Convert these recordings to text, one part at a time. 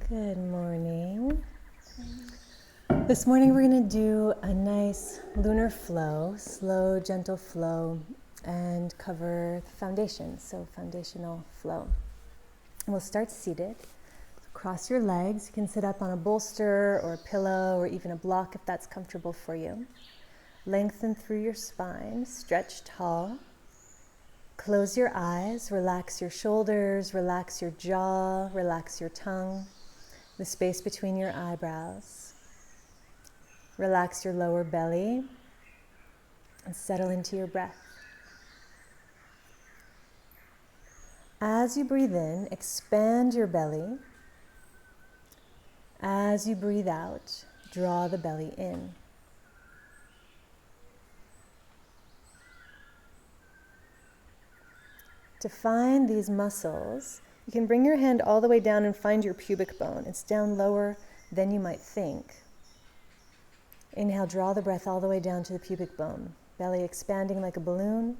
Good morning. This morning we're going to do a nice lunar flow, slow, gentle flow, and cover the foundation, so foundational flow. And we'll start seated. Cross your legs. You can sit up on a bolster or a pillow or even a block if that's comfortable for you. Lengthen through your spine, stretch tall. Close your eyes, relax your shoulders, relax your jaw, relax your tongue, the space between your eyebrows. Relax your lower belly and settle into your breath. As you breathe in, expand your belly. As you breathe out, draw the belly in. To find these muscles, you can bring your hand all the way down and find your pubic bone. It's down lower than you might think. Inhale, draw the breath all the way down to the pubic bone. Belly expanding like a balloon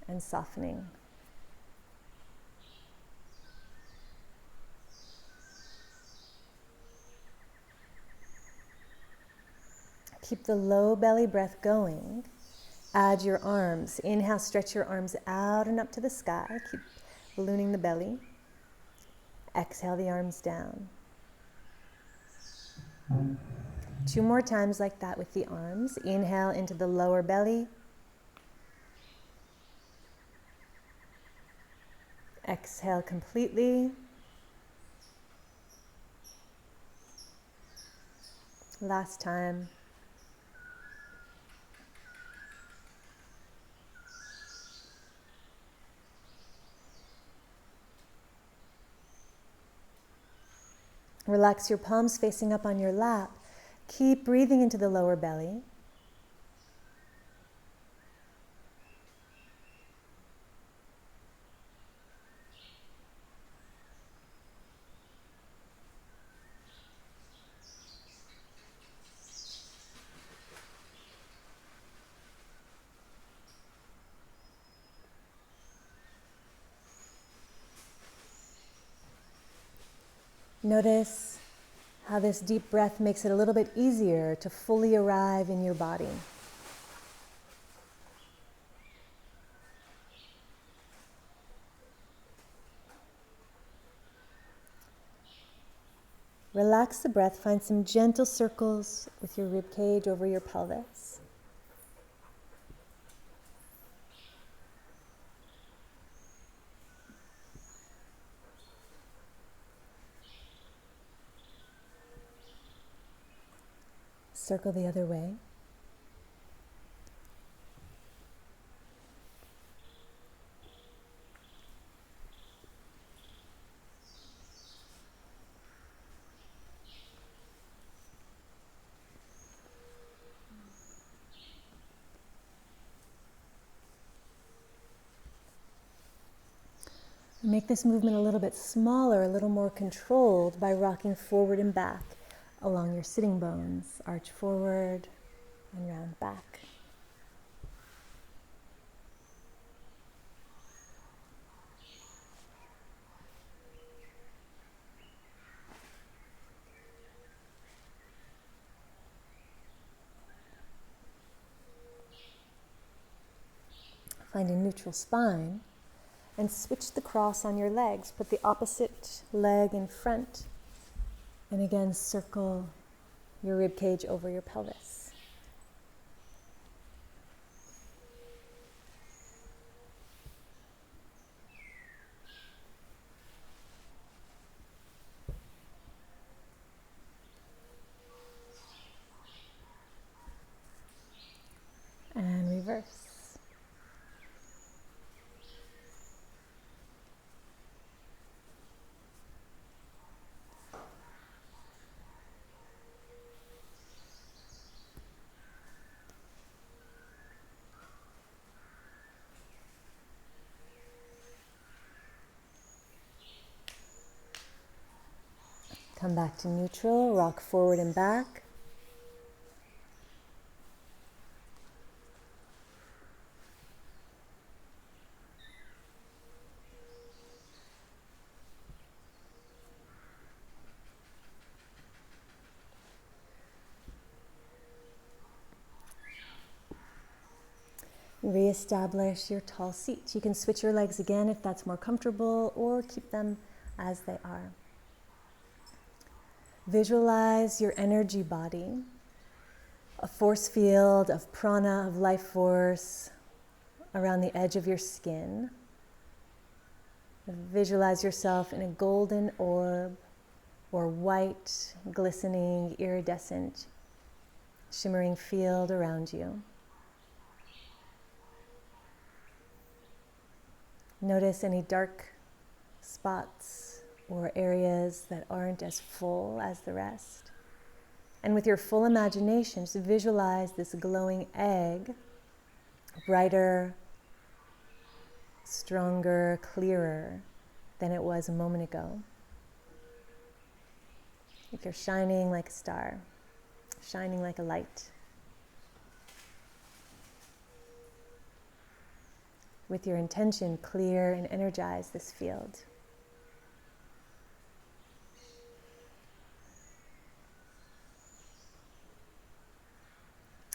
and softening. Keep the low belly breath going. Add your arms. Inhale, stretch your arms out and up to the sky. Keep ballooning the belly. Exhale the arms down. 2 more times like that with the arms. Inhale into the lower belly. Exhale completely. Last time. Relax your palms facing up on your lap. Keep breathing into the lower belly. Notice how this deep breath makes it a little bit easier to fully arrive in your body. Relax the breath. Find some gentle circles with your rib cage over your pelvis. Circle the other way. Make this movement a little bit smaller, a little more controlled by rocking forward and back along your sitting bones. Arch forward and round back. Find a neutral spine. And switch the cross on your legs. Put the opposite leg in front. And again, circle your rib cage over your pelvis. And reverse. Come back to neutral, rock forward and back. Reestablish your tall seat. You can switch your legs again if that's more comfortable, or keep them as they are. Visualize your energy body, a force field of prana, of life force, around the edge of your skin. Visualize yourself in a golden orb or white, glistening, iridescent, shimmering field around you. Notice any dark spots or areas that aren't as full as the rest. And with your full imagination, just visualize this glowing egg, brighter, stronger, clearer than it was a moment ago. Like you're shining like a star, shining like a light. With your intention, clear and energize this field.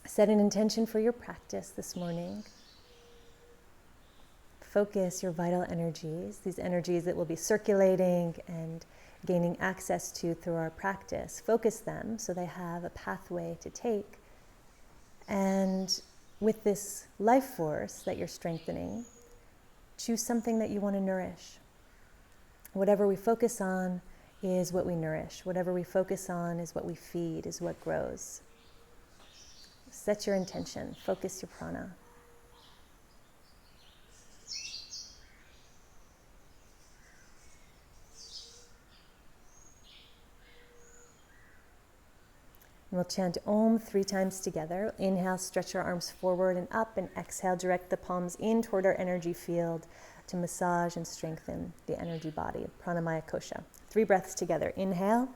Set an intention for your practice this morning. Focus your vital energies, these energies that will be circulating and gaining access to through our practice. Focus them so they have a pathway to take. And with this life force that you're strengthening, choose something that you want to nourish. Whatever we focus on is what we nourish. Whatever we focus on is what we feed, is what grows. Set your intention, focus your prana. And we'll chant Om 3 times together. Inhale, stretch our arms forward and up, and exhale, direct the palms in toward our energy field to massage and strengthen the energy body, pranamaya kosha. 3 breaths together. Inhale.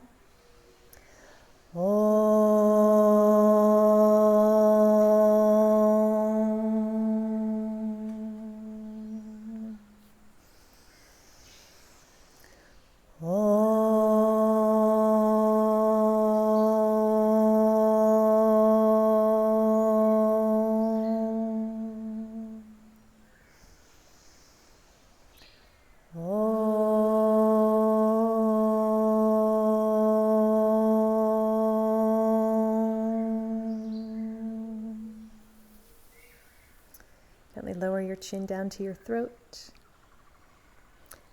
Gently lower your chin down to your throat.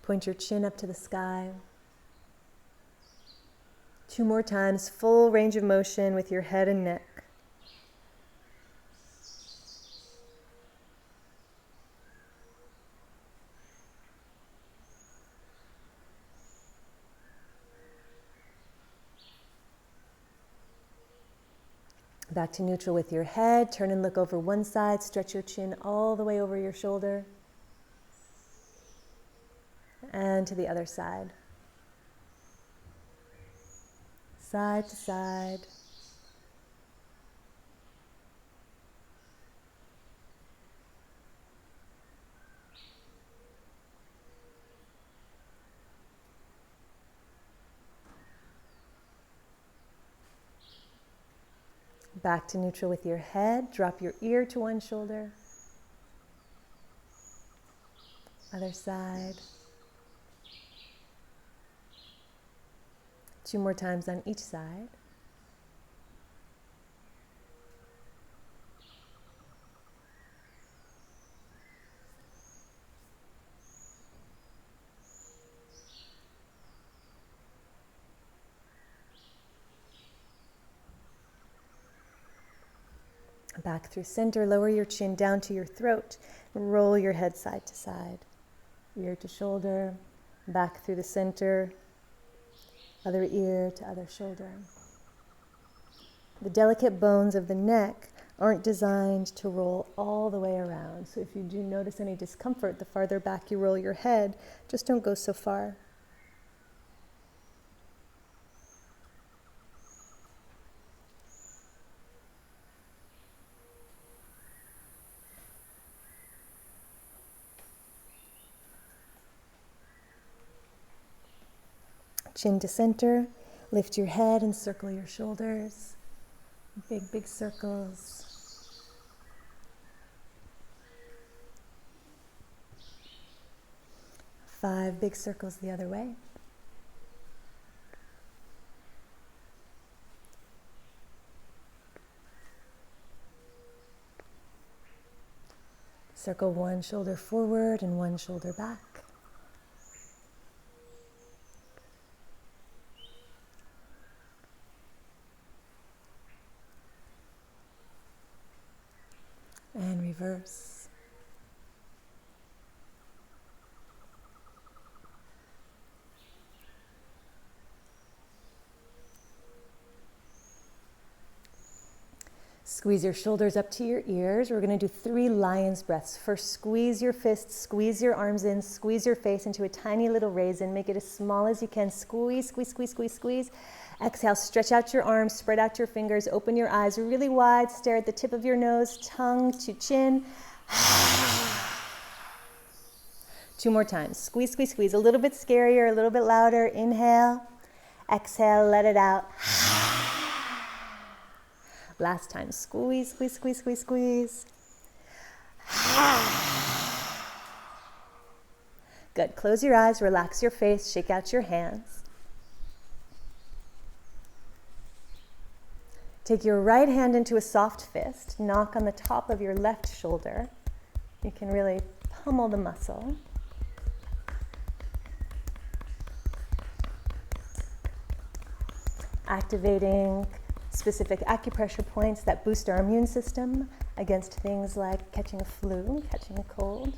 Point your chin up to the sky. 2 more times, full range of motion with your head and neck. Back to neutral with your head. Turn and look over one side. Stretch your chin all the way over your shoulder. And to the other side. Side to side. Back to neutral with your head. Drop your ear to one shoulder. Other side. 2 more times on each side. Back through center, lower your chin down to your throat. Roll your head side to side. Ear to shoulder, back through the center, other ear to other shoulder. The delicate bones of the neck aren't designed to roll all the way around. So if you do notice any discomfort, the farther back you roll your head, just don't go so far. Chin to center, lift your head and circle your shoulders. Big, big circles. 5 big circles the other way. Circle one shoulder forward and one shoulder back. And reverse. Squeeze your shoulders up to your ears. We're going to do 3 lion's breaths. First, squeeze your fists, squeeze your arms in, squeeze your face into a tiny little raisin. Make it as small as you can. Squeeze, squeeze, squeeze, squeeze, squeeze. Exhale, stretch out your arms, spread out your fingers, open your eyes really wide, stare at the tip of your nose, tongue to chin. 2 more times. Squeeze, squeeze, squeeze. A little bit scarier, a little bit louder. Inhale. Exhale, let it out. Last time. Squeeze, squeeze, squeeze, squeeze, squeeze. Good. Close your eyes, relax your face, shake out your hands. Take your right hand into a soft fist. Knock on the top of your left shoulder. You can really pummel the muscle. Activating specific acupressure points that boost our immune system against things like catching a flu, catching a cold.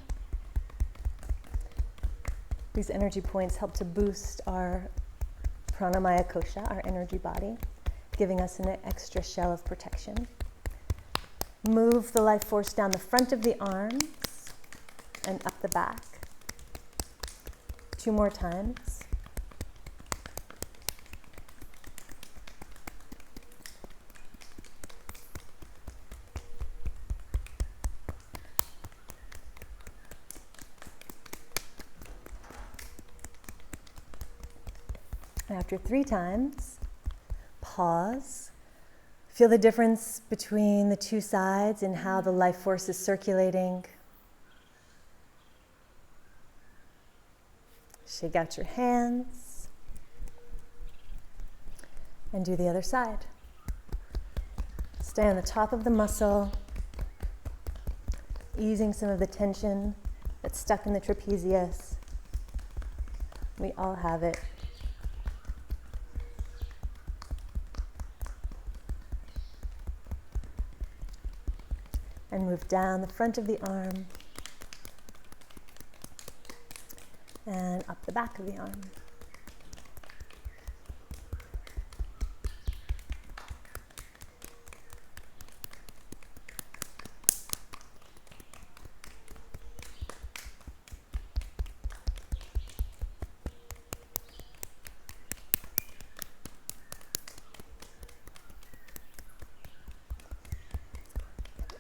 These energy points help to boost our pranamaya kosha, our energy body, giving us an extra shell of protection. Move the life force down the front of the arms and up the back. 2 more times. After 3 times, pause. Feel the difference between the 2 sides and how the life force is circulating. Shake out your hands. And do the other side. Stay on the top of the muscle, easing some of the tension that's stuck in the trapezius. We all have it. And move down the front of the arm and up the back of the arm.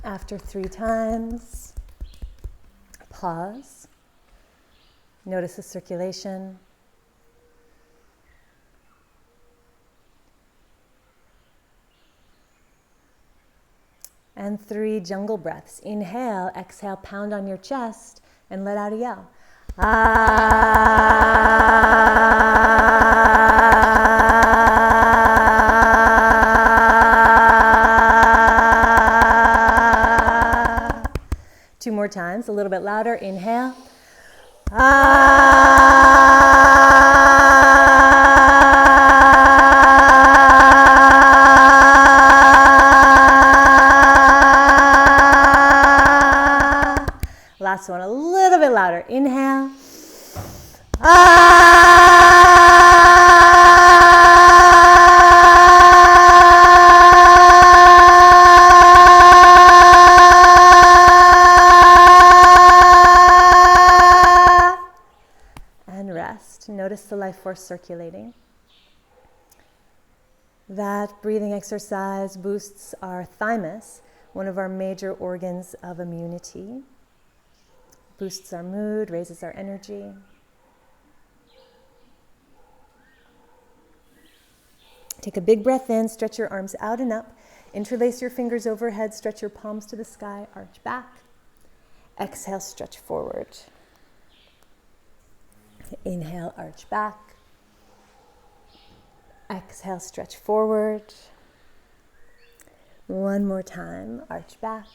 After 3 times, pause. Notice the circulation. And 3 jungle breaths. Inhale, exhale, pound on your chest, and let out a yell. Two more times, a little bit louder. Inhale. Last one, a little bit louder. Inhale. And rest. Notice the life force circulating. That breathing exercise boosts our thymus, one of our major organs of immunity. Boosts our mood, raises our energy. Take a big breath in, stretch your arms out and up. Interlace your fingers overhead, stretch your palms to the sky, arch back. Exhale, stretch forward. Inhale, arch back. Exhale, stretch forward. One more time, arch back.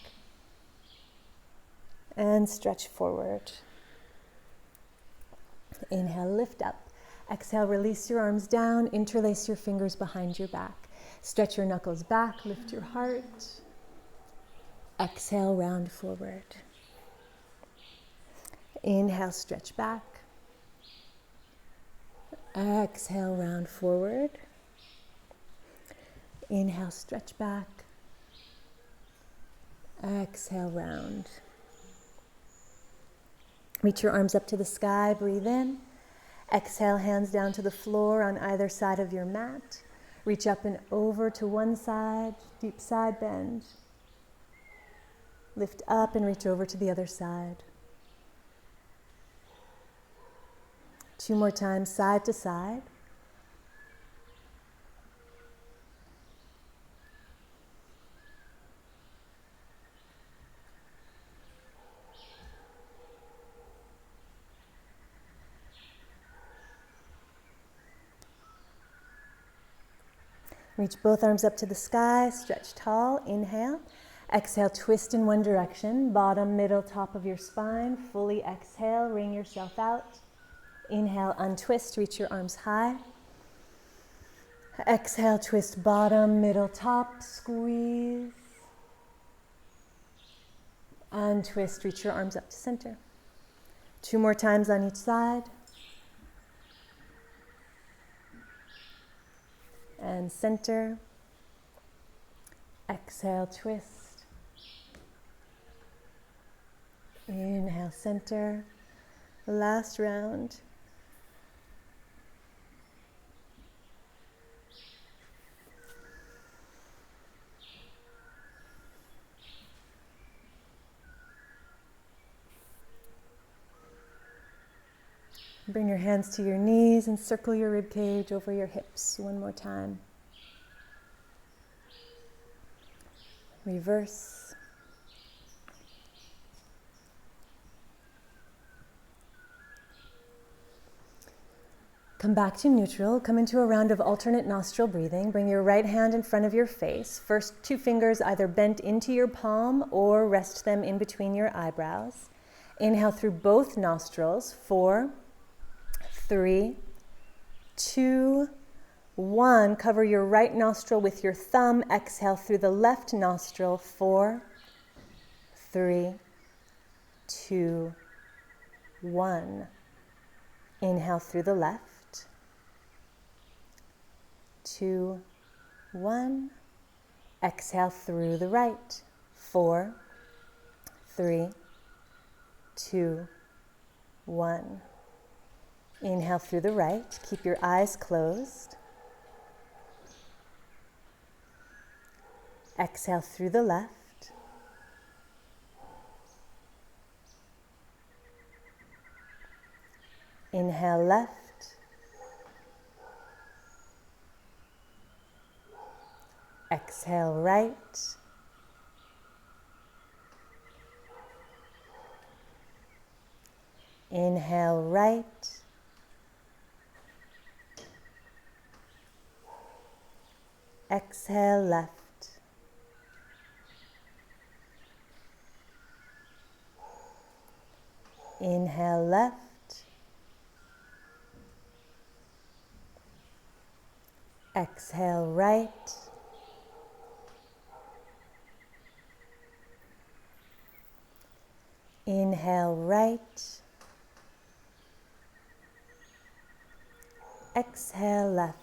And stretch forward. Inhale, lift up. Exhale, release your arms down, interlace your fingers behind your back. Stretch your knuckles back, lift your heart. Exhale, round forward. Inhale, stretch back. Exhale, round forward. Inhale, stretch back. Exhale, round. Reach your arms up to the sky, breathe in. Exhale, hands down to the floor on either side of your mat. Reach up and over to one side, deep side bend. Lift up and reach over to the other side. Two more times, side to side. Reach both arms up to the sky, stretch tall, inhale. Exhale, twist in one direction, bottom, middle, top of your spine. Fully exhale, wring yourself out. Inhale, untwist, reach your arms high. Exhale, twist bottom, middle, top, squeeze. Untwist, reach your arms up to center. Two more times on each side. And center. Exhale, twist. Inhale, center. Last round. Bring your hands to your knees and circle your rib cage over your hips one more time. Reverse. Come back to neutral. Come into a round of alternate nostril breathing. Bring your right hand in front of your face. First, two fingers either bent into your palm or rest them in between your eyebrows. Inhale through both nostrils. 4, 3, 2, 1. Cover your right nostril with your thumb. Exhale through the left nostril. 4, 3, 2, 1. Inhale through the left. 2, 1. Exhale through the right. 4, 3, 2, 1. Inhale through the right. Keep your eyes closed. Exhale through the left. Inhale left. Exhale right. Inhale right. Exhale left. Inhale left. Exhale right. Inhale right. Exhale left.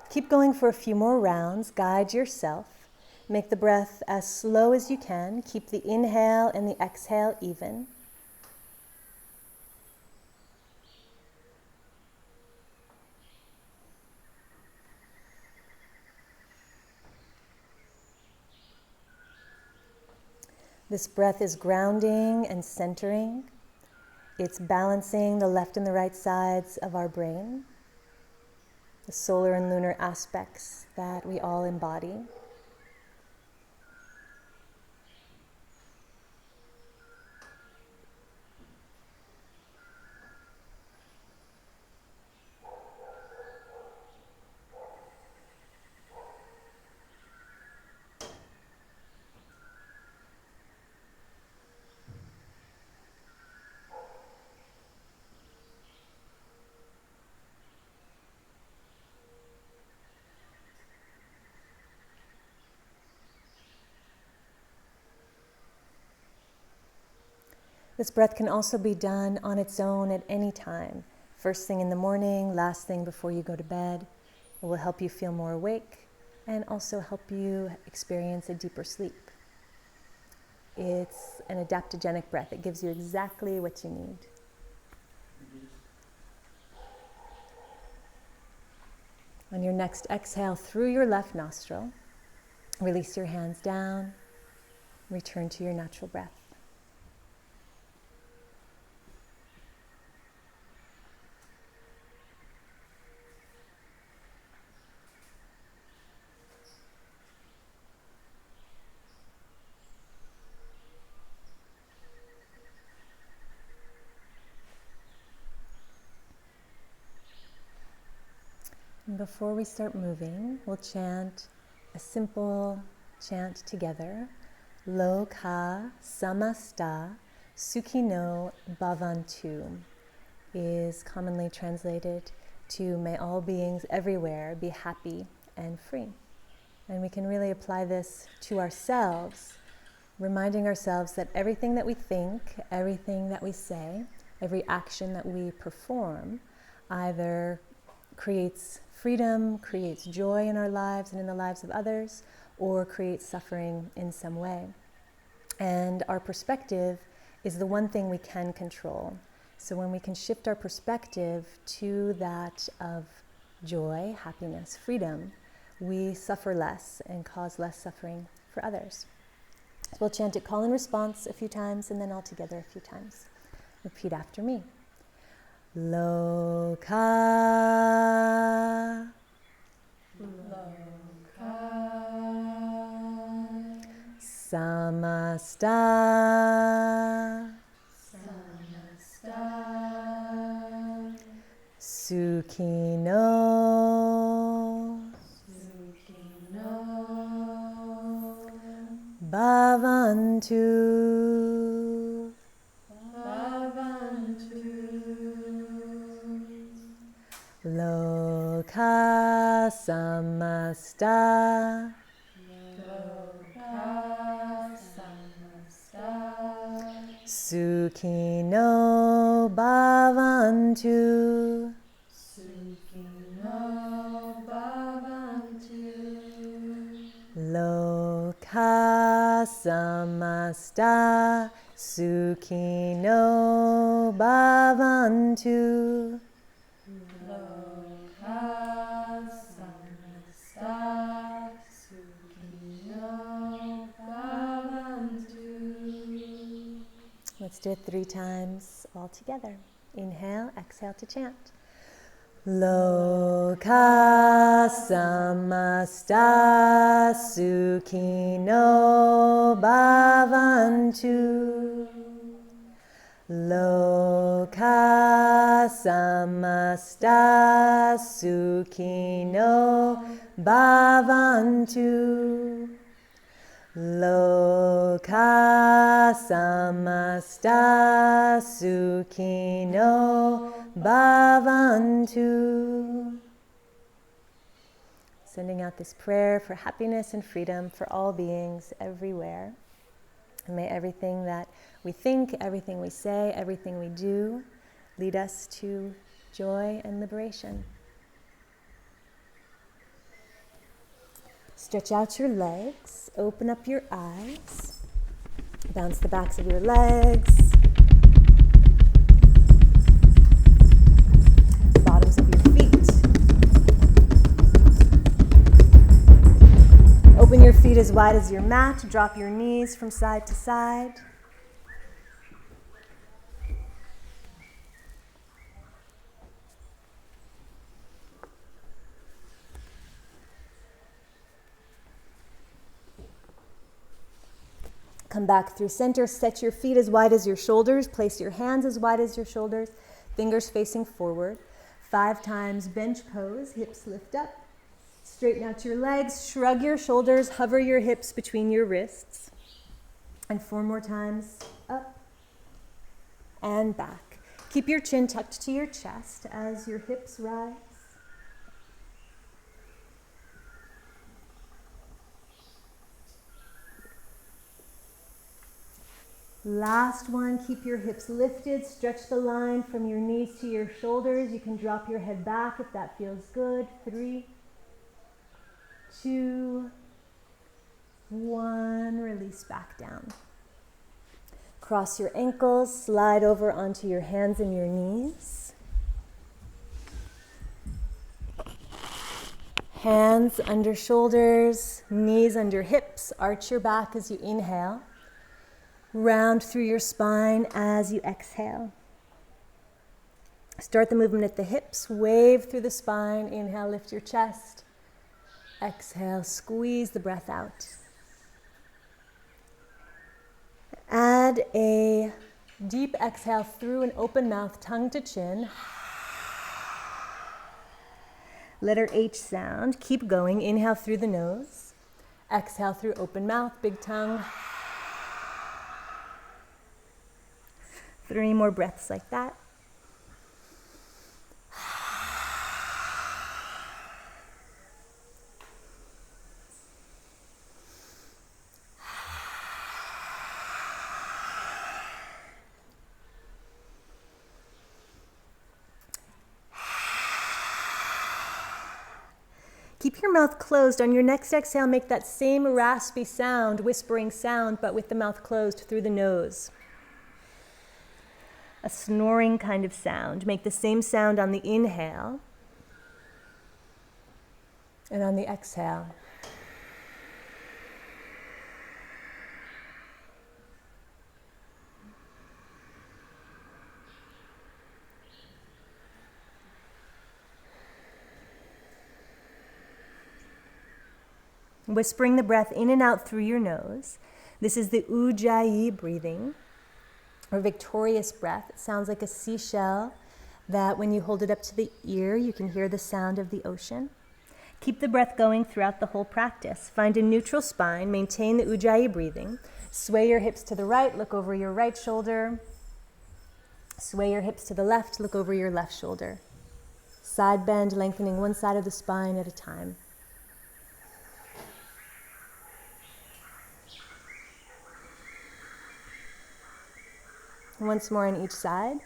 Keep going for a few more rounds. Guide yourself. Make the breath as slow as you can. Keep the inhale and the exhale even. This breath is grounding and centering. It's balancing the left and the right sides of our brain, the solar and lunar aspects that we all embody. This breath can also be done on its own at any time. First thing in the morning, last thing before you go to bed. It will help you feel more awake and also help you experience a deeper sleep. It's an adaptogenic breath. It gives you exactly what you need. On your next exhale through your left nostril, release your hands down, return to your natural breath. And before we start moving, we'll chant a simple chant together. Loka samasta sukhino bhavantu is commonly translated to may all beings everywhere be happy and free. And we can really apply this to ourselves, reminding ourselves that everything that we think, everything that we say, every action that we perform either creates freedom, creates joy in our lives and in the lives of others, or creates suffering in some way. And our perspective is the one thing we can control. So when we can shift our perspective to that of joy, happiness, freedom, we suffer less and cause less suffering for others. So we'll chant it call and response a few times and then all together a few times. Repeat after me. Loka samasta sukhino bhavantu. Loka samasta sukhino bhavantu. Loka samasta sukhino bhavantu. Let's do it 3 times all together. Inhale, exhale to chant. Loka samasta sukhino bhavantu. Loka samasta sukhino bhavantu. Loka samasta sukhino bhavantu. Sending out this prayer for happiness and freedom for all beings everywhere. And may everything that we think, everything we say, everything we do lead us to joy and liberation. Stretch out your legs, open up your eyes, bounce the backs of your legs, bottoms of your feet. Open your feet as wide as your mat, drop your knees from side to side. Come back through center, set your feet as wide as your shoulders, place your hands as wide as your shoulders, fingers facing forward. 5 times bench pose, hips lift up. Straighten out your legs, shrug your shoulders, hover your hips between your wrists. And 4 more times, up and back. Keep your chin tucked to your chest as your hips rise. Last one, keep your hips lifted, stretch the line from your knees to your shoulders. You can drop your head back if that feels good. 3, 2, 1, release back down. Cross your ankles, slide over onto your hands and your knees. Hands under shoulders, knees under hips. Arch your back as you inhale. Round through your spine as you exhale. Start the movement at the hips, wave through the spine. Inhale, lift your chest. Exhale, squeeze the breath out. Add a deep exhale through an open mouth, tongue to chin. Letter H sound. Keep going. Inhale through the nose. Exhale through open mouth, big tongue. 3 more breaths like that. Keep your mouth closed. On your next exhale, make that same raspy sound, whispering sound, but with the mouth closed through the nose. A snoring kind of sound. Make the same sound on the inhale and on the exhale. Whispering the breath in and out through your nose. This is the Oje breathing, or victorious breath. It sounds like a seashell that when you hold it up to the ear, you can hear the sound of the ocean. Keep the breath going throughout the whole practice. Find a neutral spine, maintain the Ujjayi breathing. Sway your hips to the right, look over your right shoulder. Sway your hips to the left, look over your left shoulder. Side bend, lengthening one side of the spine at a time. Once more on each side.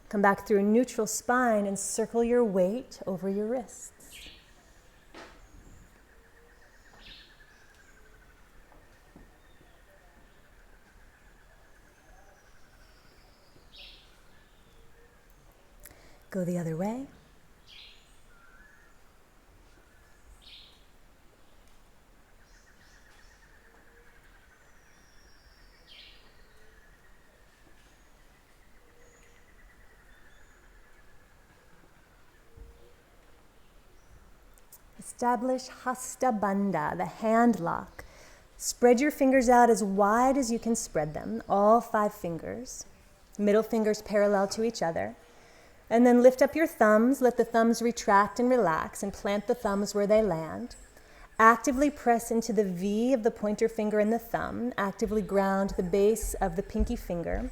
Come back through a neutral spine and circle your weight over your wrists. Go the other way. Establish Hasta Bandha, the hand lock. Spread your fingers out as wide as you can spread them, all 5 fingers. Middle fingers parallel to each other. And then lift up your thumbs, let the thumbs retract and relax, and plant the thumbs where they land. Actively press into the V of the pointer finger and the thumb. Actively ground the base of the pinky finger.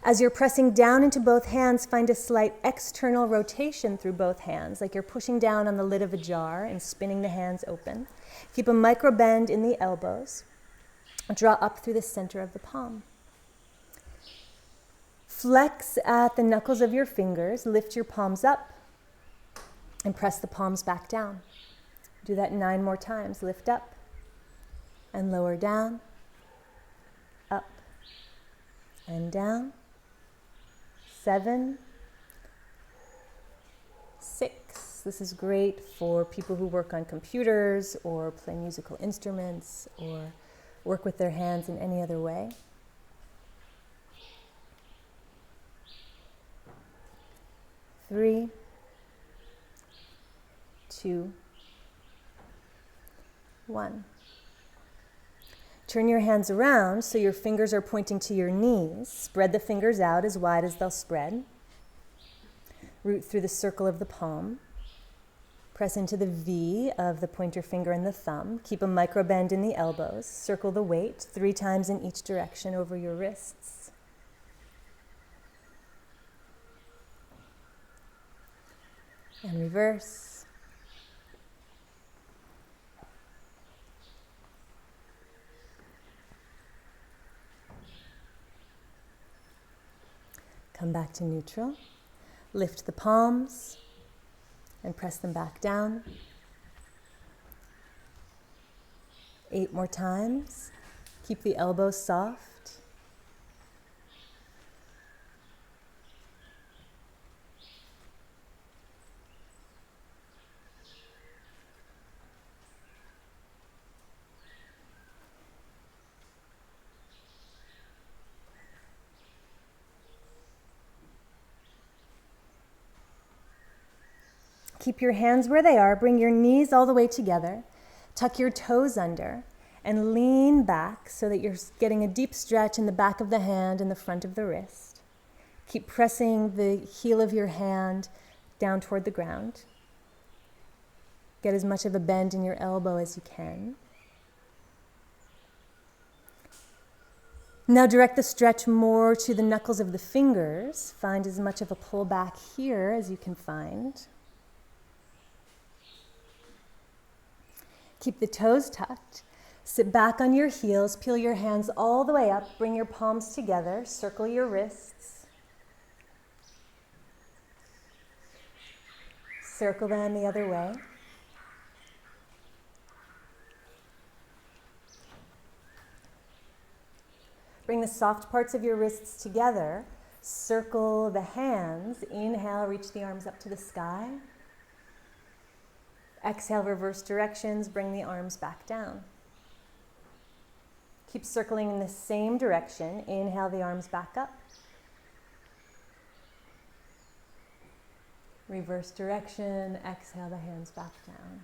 As you're pressing down into both hands, find a slight external rotation through both hands, like you're pushing down on the lid of a jar and spinning the hands open. Keep a micro bend in the elbows. Draw up through the center of the palm. Flex at the knuckles of your fingers, lift your palms up, and press the palms back down. Do that 9 more times. Lift up and lower down, up and down. 7, 6. This is great for people who work on computers or play musical instruments or work with their hands in any other way. 3, 2, 1. Turn your hands around so your fingers are pointing to your knees. Spread the fingers out as wide as they'll spread. Root through the circle of the palm. Press into the V of the pointer finger and the thumb. Keep a micro bend in the elbows. Circle the weight 3 times in each direction over your wrists. And reverse. Come back to neutral. Lift the palms and press them back down. 8 more times. Keep the elbows soft. Keep your hands where they are. Bring your knees all the way together. Tuck your toes under and lean back so that you're getting a deep stretch in the back of the hand and the front of the wrist. Keep pressing the heel of your hand down toward the ground. Get as much of a bend in your elbow as you can. Now direct the stretch more to the knuckles of the fingers. Find as much of a pull back here as you can find. Keep the toes tucked. Sit back on your heels. Peel your hands all the way up. Bring your palms together. Circle your wrists. Circle them the other way. Bring the soft parts of your wrists together. Circle the hands. Inhale, reach the arms up to the sky. Exhale, reverse directions, bring the arms back down. Keep circling in the same direction. Inhale the arms back up. Reverse direction, exhale the hands back down.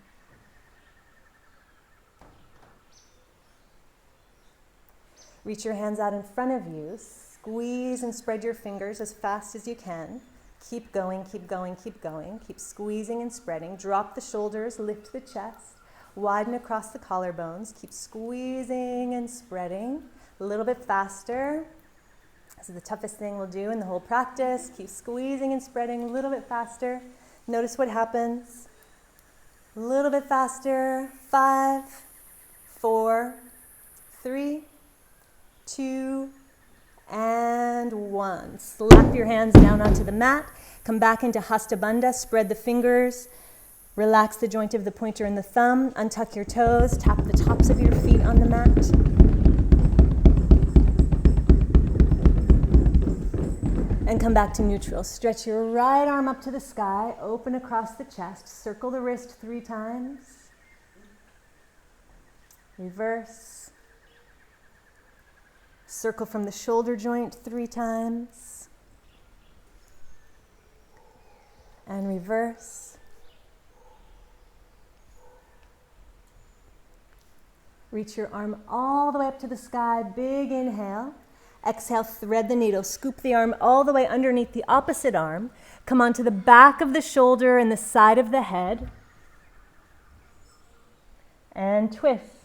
Reach your hands out in front of you. Squeeze and spread your fingers as fast as you can. Keep going, keep going, keep going. Keep squeezing and spreading. Drop the shoulders, lift the chest. Widen across the collarbones. Keep squeezing and spreading. A little bit faster. This is the toughest thing we'll do in the whole practice. Keep squeezing and spreading a little bit faster. Notice what happens. A little bit faster. 5, 4, 3, 2, and 1. Slap your hands down onto the mat. Come back into Hasta Bandha. Spread the fingers. Relax the joint of the pointer and the thumb. Untuck your toes. Tap the tops of your feet on the mat. And come back to neutral. Stretch your right arm up to the sky. Open across the chest. Circle the wrist 3 times. Reverse. Circle from the shoulder joint 3 times. And reverse. Reach your arm all the way up to the sky. Big inhale. Exhale, thread the needle. Scoop the arm all the way underneath the opposite arm. Come onto the back of the shoulder and the side of the head. And twist.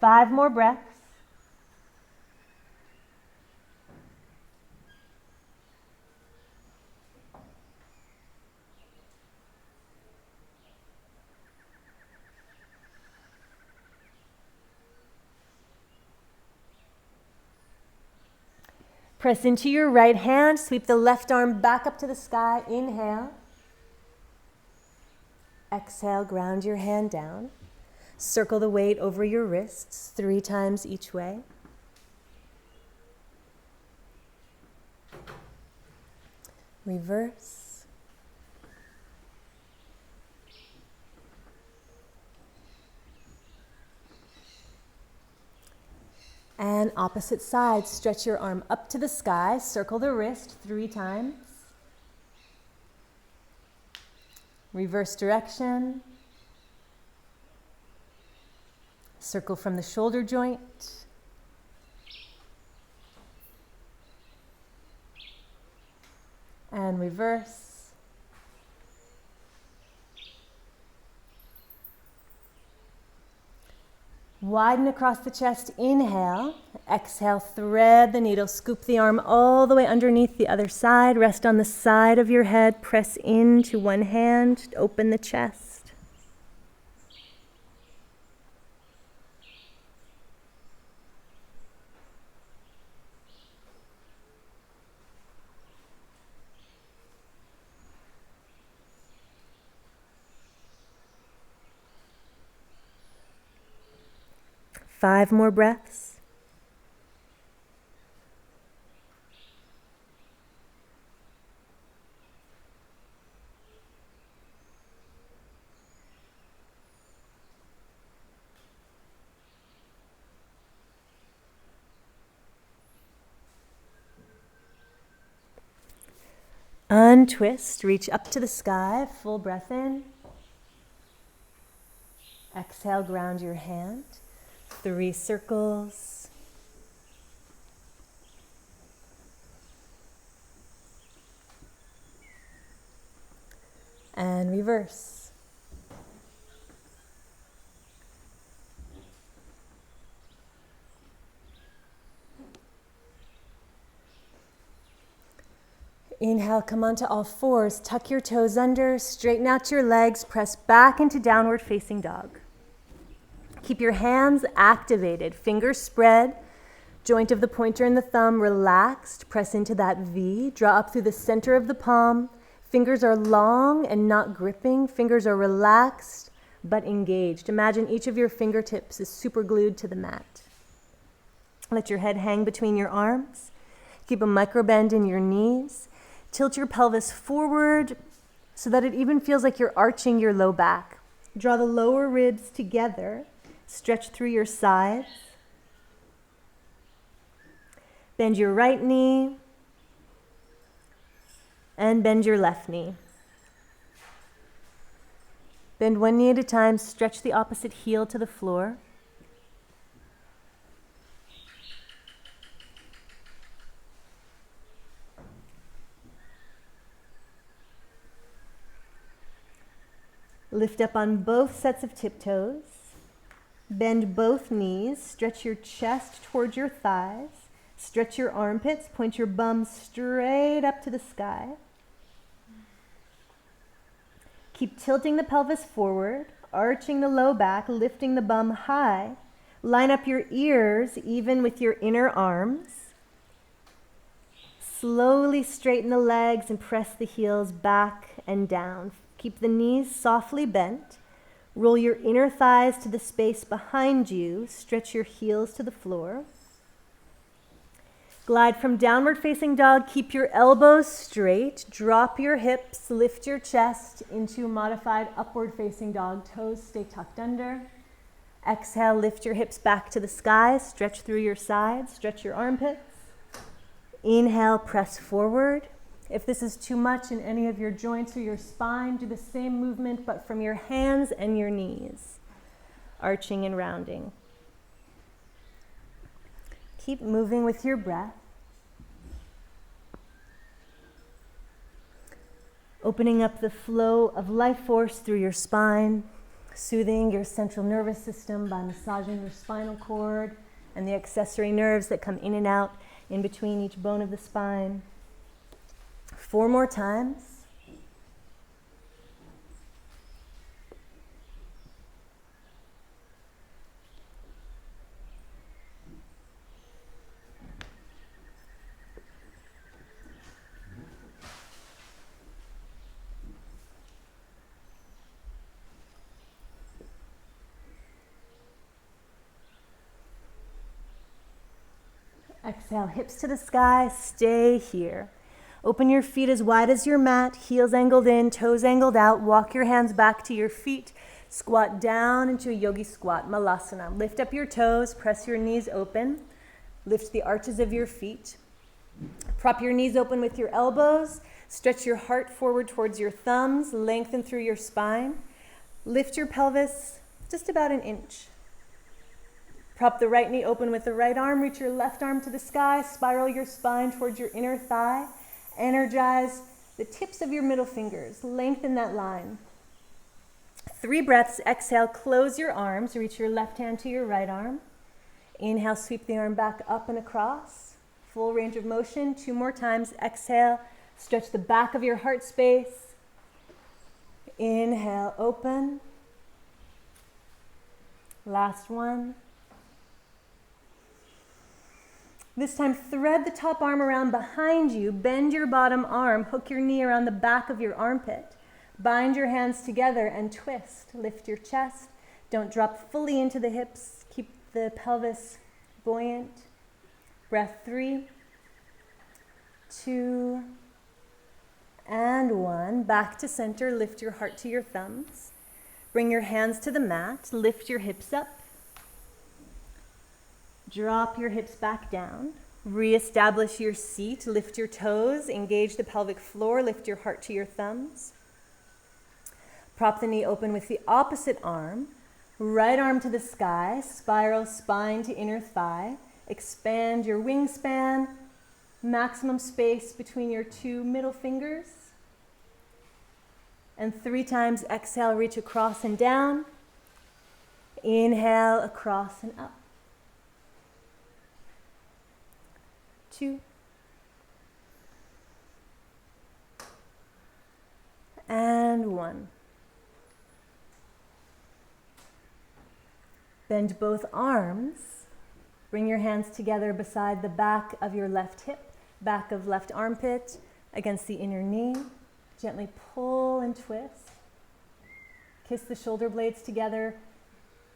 Five more breaths. Press into your right hand. Sweep the left arm back up to the sky. Inhale. Exhale, ground your hand down. Circle the weight over your wrists 3 times each way. Reverse. And opposite side, stretch your arm up to the sky. Circle the wrist 3 times. Reverse direction. Circle from the shoulder joint. And reverse. Widen across the chest, inhale. Exhale, thread the needle, scoop the arm all the way underneath the other side. Rest on the side of your head, press into one hand, open the chest. Five more breaths. Untwist, reach up to the sky, full breath in. Exhale, ground your hand. 3 circles. And reverse. Inhale, come onto all fours, tuck your toes under, straighten out your legs, press back into downward facing dog. Keep your hands activated, fingers spread, joint of the pointer and the thumb relaxed, press into that V, draw up through the center of the palm. Fingers are long and not gripping, fingers are relaxed but engaged. Imagine each of your fingertips is super glued to the mat. Let your head hang between your arms. Keep a micro bend in your knees. Tilt your pelvis forward so that it even feels like you're arching your low back. Draw the lower ribs together. Stretch through your sides. Bend your right knee and bend your left knee. Bend one knee at a time, stretch the opposite heel to the floor. Lift up on both sets of tiptoes. Bend both knees, stretch your chest towards your thighs, stretch your armpits, point your bum straight up to the sky. Keep tilting the pelvis forward, arching the low back, lifting the bum high. Line up your ears even with your inner arms. Slowly straighten the legs and press the heels back and down. Keep the knees softly bent. Roll your inner thighs to the space behind you. Stretch your heels to the floor. Glide from downward facing dog. Keep your elbows straight. Drop your hips. Lift your chest into modified upward facing dog. Toes stay tucked under. Exhale, lift your hips back to the sky. Stretch through your sides. Stretch your armpits. Inhale, press forward. If this is too much in any of your joints or your spine, do the same movement but from your hands and your knees, arching and rounding. Keep moving with your breath. Opening up the flow of life force through your spine, soothing your central nervous system by massaging your spinal cord and the accessory nerves that come in and out in between each bone of the spine. 4 more times. Exhale, hips to the sky, stay here. Open your feet as wide as your mat, heels angled in, toes angled out. Walk your hands back to your feet. Squat down into a Yogi Squat, Malasana. Lift up your toes, press your knees open. Lift the arches of your feet. Prop your knees open with your elbows. Stretch your heart forward towards your thumbs. Lengthen through your spine. Lift your pelvis just about an inch. Prop the right knee open with the right arm. Reach your left arm to the sky. Spiral your spine towards your inner thigh. Energize the tips of your middle fingers. Lengthen that line. 3 breaths. Exhale, close your arms. Reach your left hand to your right arm. Inhale, sweep the arm back up and across. Full range of motion. 2 more times. Exhale, stretch the back of your heart space. Inhale, open. Last one. This time, thread the top arm around behind you. Bend your bottom arm. Hook your knee around the back of your armpit. Bind your hands together and twist. Lift your chest. Don't drop fully into the hips. Keep the pelvis buoyant. Breath 3, 2, and 1. Back to center. Lift your heart to your thumbs. Bring your hands to the mat. Lift your hips up. Drop your hips back down. Reestablish your seat. Lift your toes. Engage the pelvic floor. Lift your heart to your thumbs. Prop the knee open with the opposite arm. Right arm to the sky. Spiral spine to inner thigh. Expand your wingspan. Maximum space between your 2 middle fingers. And 3 times exhale, reach across and down. Inhale, across and up. 2. And 1. Bend both arms. Bring your hands together beside the back of your left hip, back of left armpit, against the inner knee. Gently pull and twist. Kiss the shoulder blades together.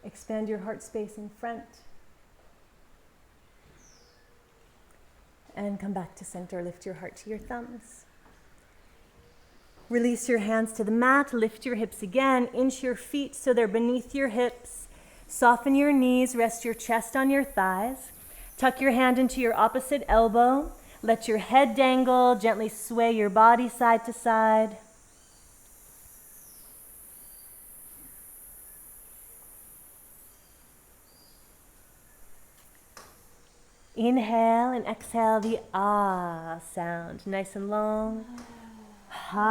Expand your heart space in front. And come back to center. Lift your heart to your thumbs. Release your hands to the mat. Lift your hips again. Inch your feet so they're beneath your hips. Soften your knees. Rest your chest on your thighs. Tuck your hand into your opposite elbow. Let your head dangle. Gently sway your body side to side. Inhale and exhale the ah sound. Nice and long. Ha.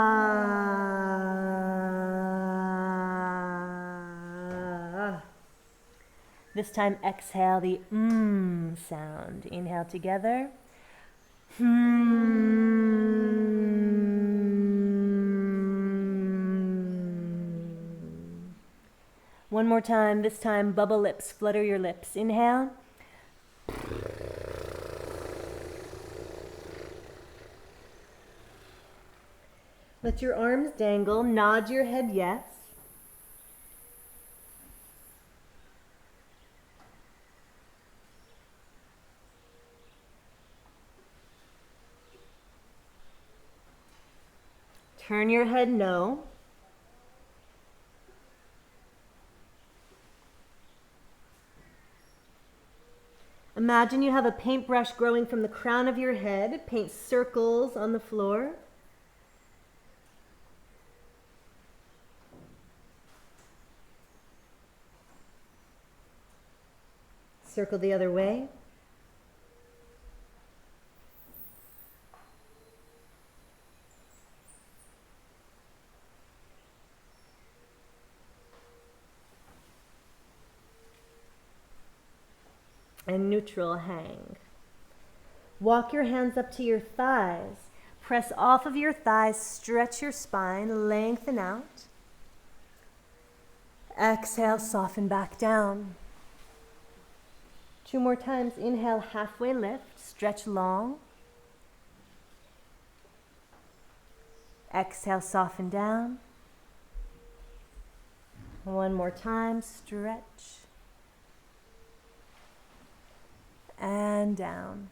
This time exhale the sound. Inhale together. One more time. This time bubble lips. Flutter your lips. Inhale. Let your arms dangle. Nod your head yes. Turn your head no. Imagine you have a paintbrush growing from the crown of your head. Paint circles on the floor. Circle the other way. And neutral hang. Walk your hands up to your thighs. Press off of your thighs, stretch your spine, lengthen out. Exhale, soften back down. 2 more times. Inhale, halfway lift, stretch long. Exhale, soften down. 1 more time, stretch. And down.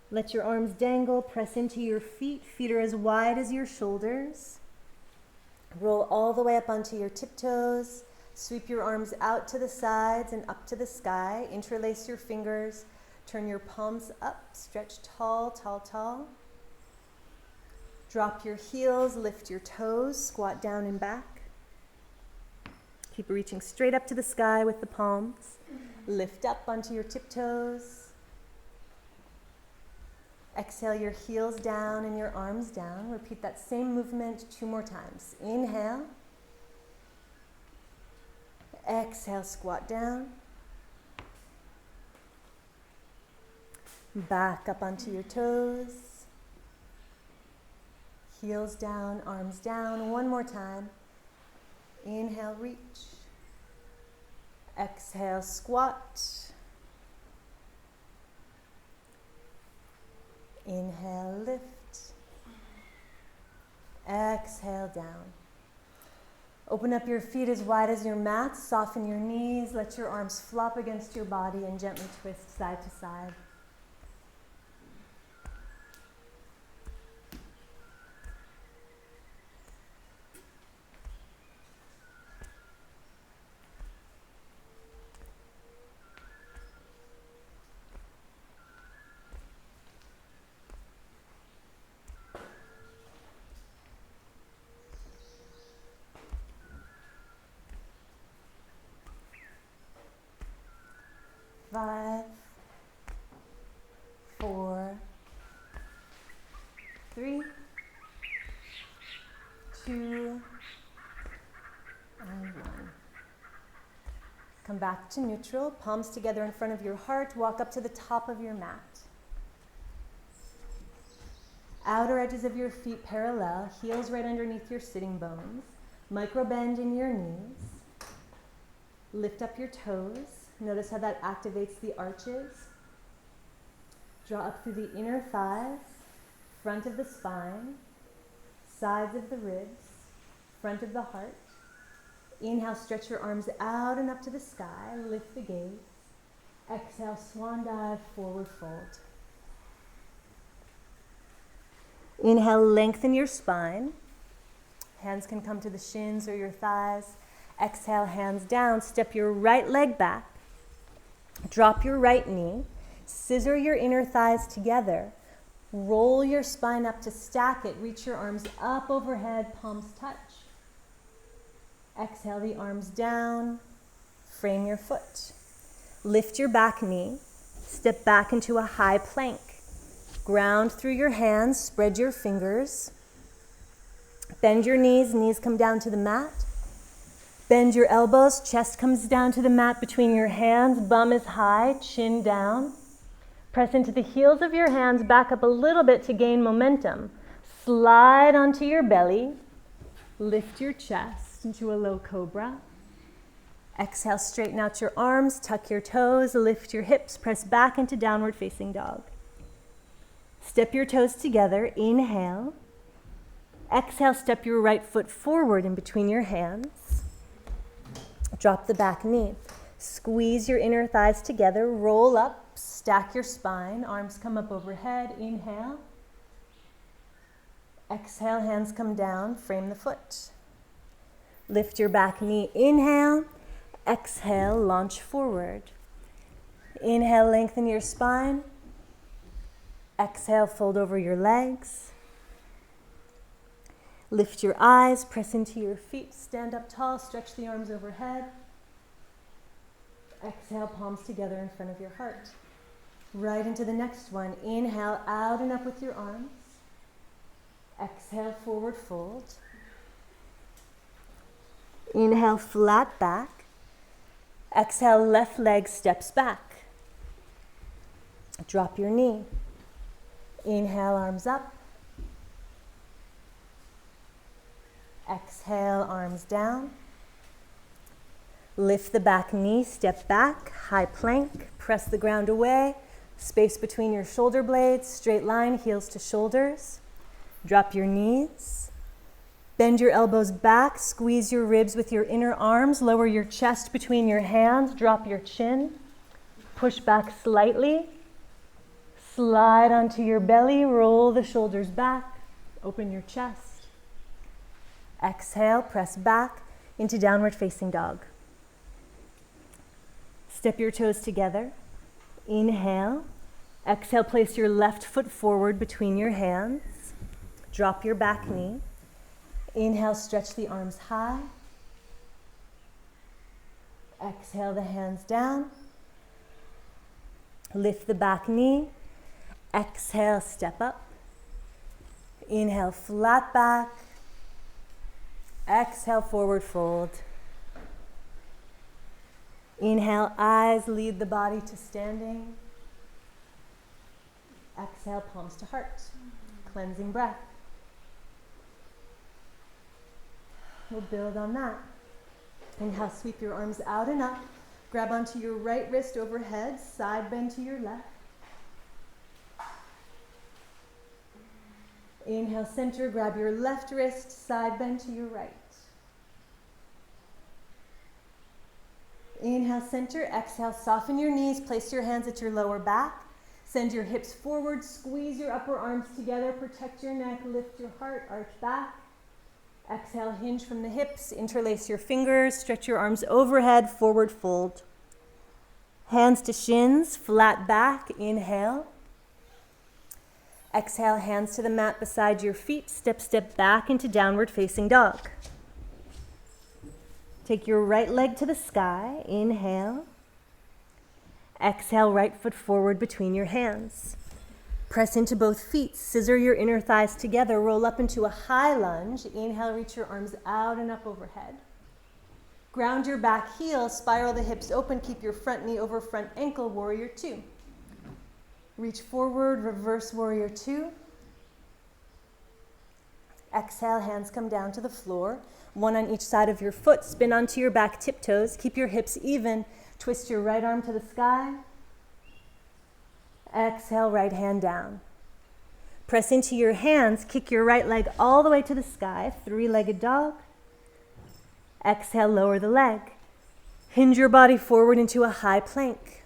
Let your arms dangle, press into your feet. Feet are as wide as your shoulders. Roll all the way up onto your tiptoes. Sweep your arms out to the sides and up to the sky. Interlace your fingers. Turn your palms up. Stretch tall, tall, tall. Drop your heels. Lift your toes. Squat down and back. Keep reaching straight up to the sky with the palms. Lift up onto your tiptoes. Exhale your heels down and your arms down. Repeat that same movement 2 more times. Inhale. Exhale, squat down. Back up onto your toes. Heels down, arms down. 1 more time. Inhale, reach. Exhale, squat. Inhale, lift. Exhale, down. Open up your feet as wide as your mat. Soften your knees. Let your arms flop against your body and gently twist side to side. Five, 4, 3, 2, and 1. Come back to neutral, palms together in front of your heart. Walk up to the top of your mat. Outer edges of your feet parallel, heels right underneath your sitting bones. Micro bend in your knees. Lift up your toes. Notice how that activates the arches. Draw up through the inner thighs, front of the spine, sides of the ribs, front of the heart. Inhale, stretch your arms out and up to the sky. Lift the gaze. Exhale, swan dive, forward fold. Inhale, lengthen your spine. Hands can come to the shins or your thighs. Exhale, hands down. Step your right leg back. Drop your right knee. Scissor your inner thighs together. Roll your spine up to stack it. Reach your arms up overhead, palms touch. Exhale the arms down. Frame your foot. Lift your back knee. Step back into a high plank. Ground through your hands. Spread your fingers. Bend your knees. Knees come down to the mat. Bend your elbows, chest comes down to the mat between your hands, bum is high, chin down. Press into the heels of your hands, back up a little bit to gain momentum. Slide onto your belly, lift your chest into a low cobra. Exhale, straighten out your arms, tuck your toes, lift your hips, press back into downward facing dog. Step your toes together, inhale. Exhale, step your right foot forward in between your hands. Drop the back knee. Squeeze your inner thighs together. Roll up. Stack your spine. Arms come up overhead. Inhale. Exhale. Hands come down. Frame the foot. Lift your back knee. Inhale. Exhale. Launch forward. Inhale. Lengthen your spine. Exhale. Fold over your legs. Lift your eyes, press into your feet, stand up tall, stretch the arms overhead. Exhale, palms together in front of your heart. Right into the next one. Inhale, out and up with your arms. Exhale, forward fold. Inhale, flat back. Exhale, left leg steps back. Drop your knee. Inhale, arms up. Exhale, arms down. Lift the back knee, step back, high plank, press the ground away, space between your shoulder blades, straight line, heels to shoulders. Drop your knees. Bend your elbows back, squeeze your ribs with your inner arms, lower your chest between your hands, drop your chin. Push back slightly. Slide onto your belly, roll the shoulders back, open your chest. Exhale, press back into downward facing dog. Step your toes together. Inhale. Exhale, place your left foot forward between your hands. Drop your back knee. Inhale, stretch the arms high. Exhale, the hands down. Lift the back knee. Exhale, step up. Inhale, flat back. Exhale, forward fold. Inhale, eyes lead the body to standing. Exhale, palms to heart. Cleansing breath. We'll build on that. Inhale, sweep your arms out and up. Grab onto your right wrist overhead, side bend to your left. Inhale, center, grab your left wrist, side bend to your right. Inhale, center, exhale, soften your knees, place your hands at your lower back. Send your hips forward, squeeze your upper arms together, protect your neck, lift your heart, arch back. Exhale, hinge from the hips, interlace your fingers, stretch your arms overhead, forward fold. Hands to shins, flat back, inhale. Exhale, hands to the mat beside your feet, step back into downward facing dog. Take your right leg to the sky, inhale. Exhale, right foot forward between your hands. Press into both feet, scissor your inner thighs together, roll up into a high lunge. Inhale, reach your arms out and up overhead. Ground your back heel, spiral the hips open, keep your front knee over front ankle, warrior two. Reach forward, reverse warrior two. Exhale, hands come down to the floor, one on each side of your foot, spin onto your back tiptoes, keep your hips even, twist your right arm to the sky. Exhale, right hand down. Press into your hands, kick your right leg all the way to the sky, three-legged dog. Exhale, lower the leg. Hinge your body forward into a high plank.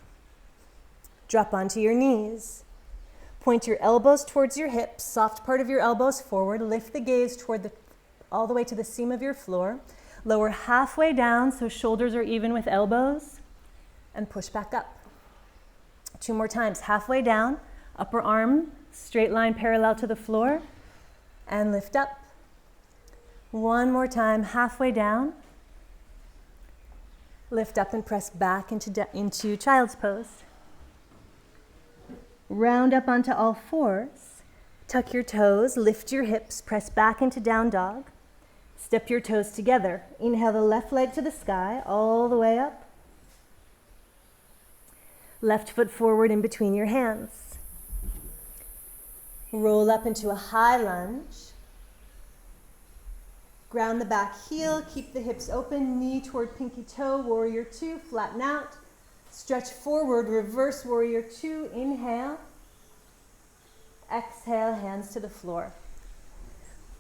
Drop onto your knees. Point your elbows towards your hips, soft part of your elbows forward, lift the gaze all the way to the seam of your floor. Lower halfway down so shoulders are even with elbows, and push back up. Two more times, halfway down, upper arm, straight line parallel to the floor, and lift up. One more time, halfway down, lift up and press back into child's pose. Round up onto all fours, tuck your toes, lift your hips, press back into down dog, step your toes together. Inhale the left leg to the sky, all the way up. Left foot forward in between your hands. Roll up into a high lunge. Ground the back heel, keep the hips open, knee toward pinky toe, warrior two, flatten out. Stretch forward, reverse warrior two, inhale. Exhale, hands to the floor.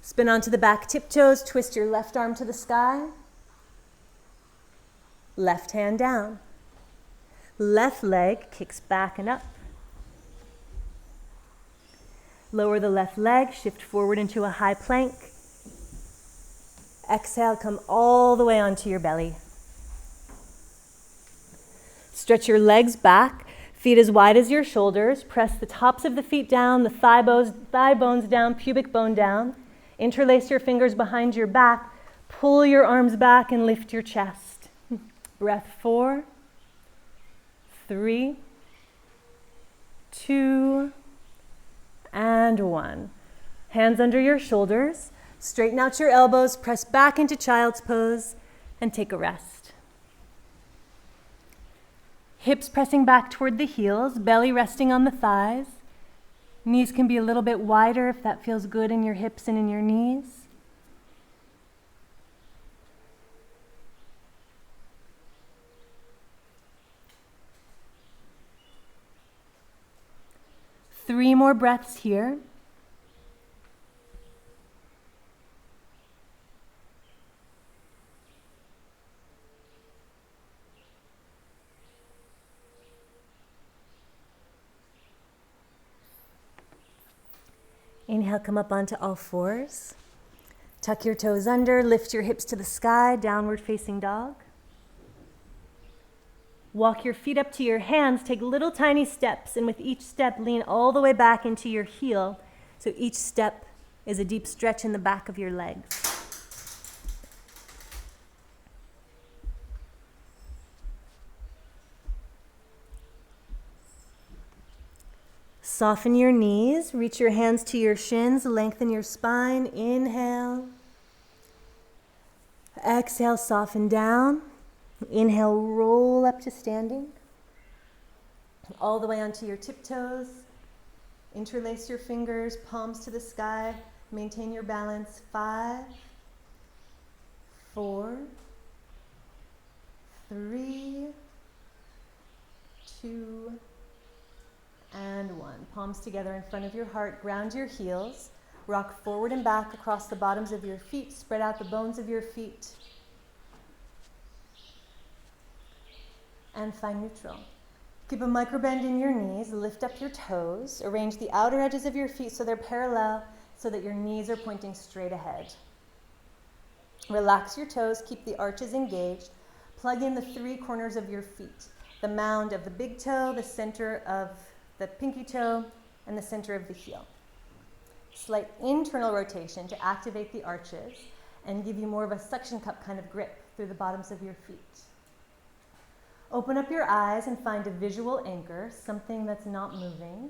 Spin onto the back tiptoes, twist your left arm to the sky. Left hand down. Left leg kicks back and up. Lower the left leg, shift forward into a high plank. Exhale, come all the way onto your belly. Stretch your legs back, feet as wide as your shoulders. Press the tops of the feet down, the thigh bones down, pubic bone down. Interlace your fingers behind your back. Pull your arms back and lift your chest. Breath 4, 3, 2, and 1. Hands under your shoulders. Straighten out your elbows, press back into child's pose, and take a rest. Hips pressing back toward the heels, belly resting on the thighs. Knees can be a little bit wider if that feels good in your hips and in your knees. Three more breaths here. Inhale, come up onto all fours. Tuck your toes under, lift your hips to the sky, downward facing dog. Walk your feet up to your hands, take little tiny steps, and with each step, lean all the way back into your heel. So each step is a deep stretch in the back of your legs. Soften your knees, reach your hands to your shins, lengthen your spine. Inhale. Exhale, soften down. Inhale, roll up to standing. All the way onto your tiptoes. Interlace your fingers, palms to the sky. Maintain your balance. 5, 4, 3, 2, and 1. Palms together in front of your heart. Ground your heels. Rock forward and back across the bottoms of your feet. Spread out the bones of your feet. And find neutral. Keep a microbend in your knees. Lift up your toes. Arrange the outer edges of your feet so they're parallel, so that your knees are pointing straight ahead. Relax your toes. Keep the arches engaged. Plug in the 3 corners of your feet. The mound of the big toe, the center of the pinky toe, and the center of the heel. Slight internal rotation to activate the arches and give you more of a suction cup kind of grip through the bottoms of your feet. Open up your eyes and find a visual anchor, something that's not moving.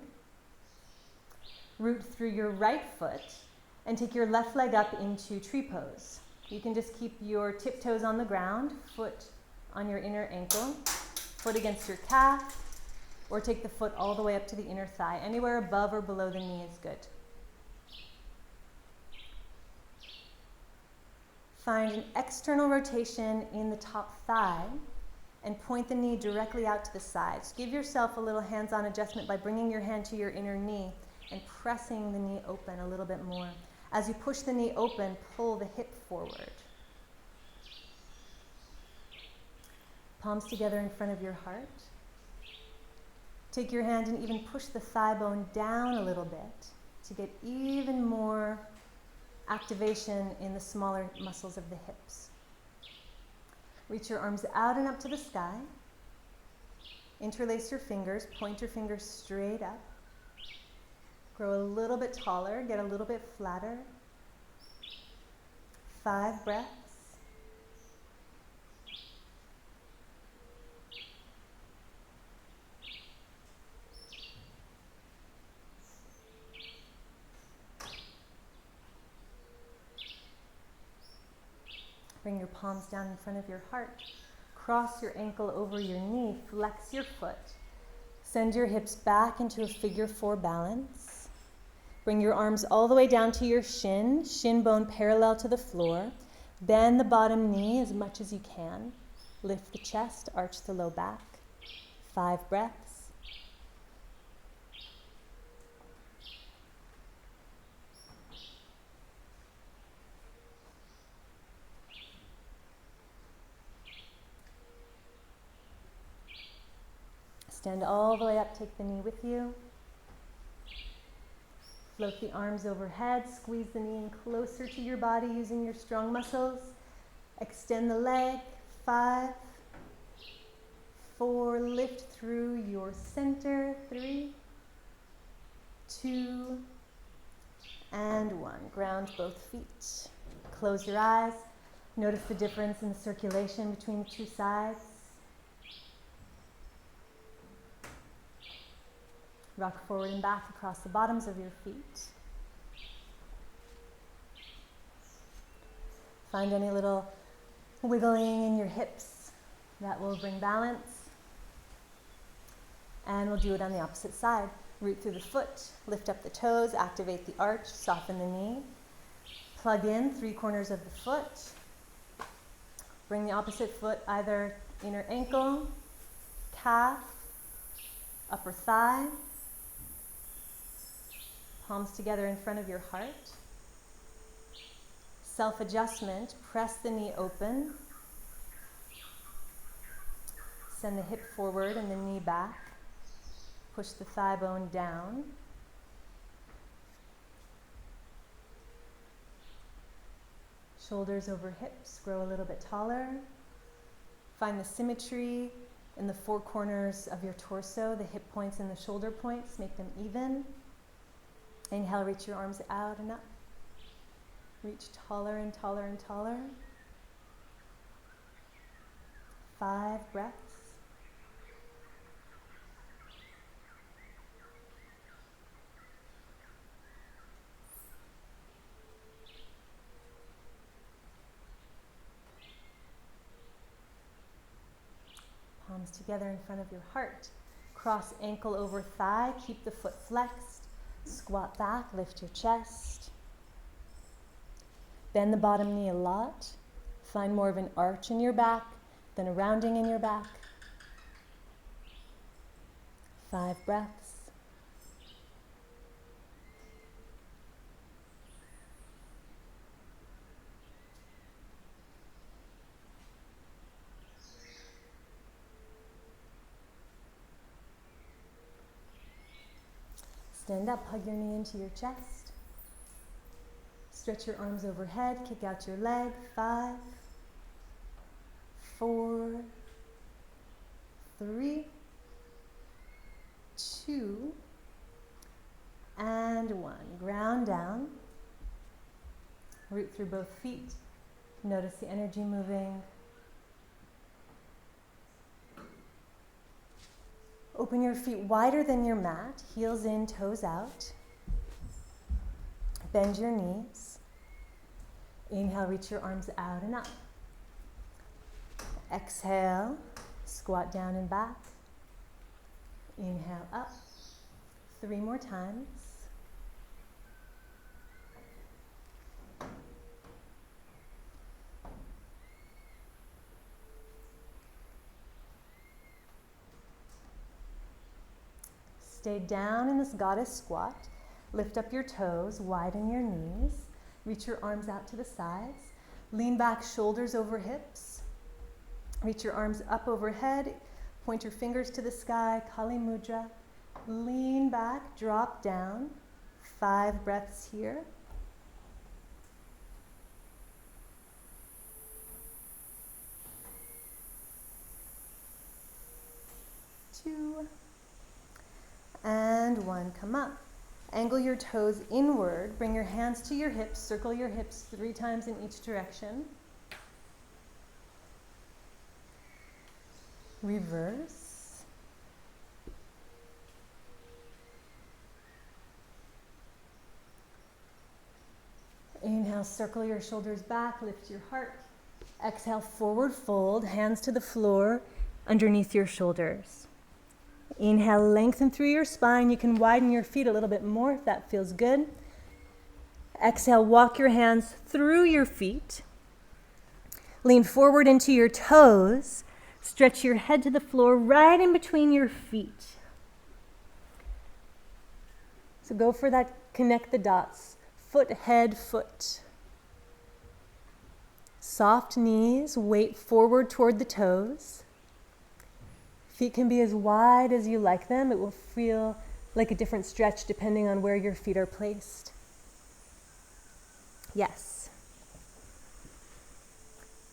Root through your right foot and take your left leg up into tree pose. You can just keep your tiptoes on the ground, foot on your inner ankle, foot against your calf, or take the foot all the way up to the inner thigh. Anywhere above or below the knee is good. Find an external rotation in the top thigh and point the knee directly out to the sides. Give yourself a little hands-on adjustment by bringing your hand to your inner knee and pressing the knee open a little bit more. As you push the knee open, pull the hip forward. Palms together in front of your heart. Take your hand and even push the thigh bone down a little bit to get even more activation in the smaller muscles of the hips. Reach your arms out and up to the sky. Interlace your fingers, point your fingers straight up. Grow a little bit taller, get a little bit flatter. 5 breaths. Bring your palms down in front of your heart. Cross your ankle over your knee. Flex your foot. Send your hips back into a figure 4 balance. Bring your arms all the way down to your shin bone parallel to the floor. Bend the bottom knee as much as you can. Lift the chest, arch the low back. 5 breaths. Stand all the way up, take the knee with you. Float the arms overhead, squeeze the knee in closer to your body using your strong muscles. Extend the leg. 5, 4, lift through your center. 3, 2, and 1. Ground both feet. Close your eyes. Notice the difference in the circulation between the 2 sides. Rock forward and back across the bottoms of your feet. Find any little wiggling in your hips that will bring balance. And we'll do it on the opposite side. Root through the foot, lift up the toes, activate the arch, soften the knee. Plug in 3 corners of the foot. Bring the opposite foot either inner ankle, calf, upper thigh. Palms together in front of your heart. Self-adjustment, press the knee open. Send the hip forward and the knee back. Push the thigh bone down. Shoulders over hips, grow a little bit taller. Find the symmetry in the 4 corners of your torso, the hip points and the shoulder points, make them even. Inhale, reach your arms out and up. Reach taller and taller and taller. 5 breaths. palms together in front of your heart. Cross ankle over thigh, keep the foot flexed. Squat back, lift your chest. Bend the bottom knee a lot. Find more of an arch in your back than a rounding in your back. 5 breaths. Stand up, hug your knee into your chest. Stretch your arms overhead, kick out your leg. 5, 4, 3, 2, and 1. Ground down. Root through both feet. Notice the energy moving. Open your feet wider than your mat, heels in, toes out. Bend your knees. Inhale, reach your arms out and up. Exhale, squat down and back. Inhale, up. 3 more times. Stay down in this goddess squat. Lift up your toes, widen your knees. Reach your arms out to the sides. Lean back, shoulders over hips. Reach your arms up overhead. Point your fingers to the sky, Kali Mudra. Lean back, drop down. 5 breaths here. 2, and 1. Come up. Angle your toes inward. Bring your hands to your hips. Circle your hips 3 times in each direction. Reverse. Inhale, circle your shoulders back, lift your heart. Exhale, forward fold, hands to the floor underneath your shoulders. Inhale, lengthen through your spine. You can widen your feet a little bit more if that feels good. Exhale, walk your hands through your feet. Lean forward into your toes. Stretch your head to the floor right in between your feet. So go for that, connect the dots. Foot, head, foot. Soft knees, weight forward toward the toes. Feet can be as wide as you like them. It will feel like a different stretch depending on where your feet are placed. Yes.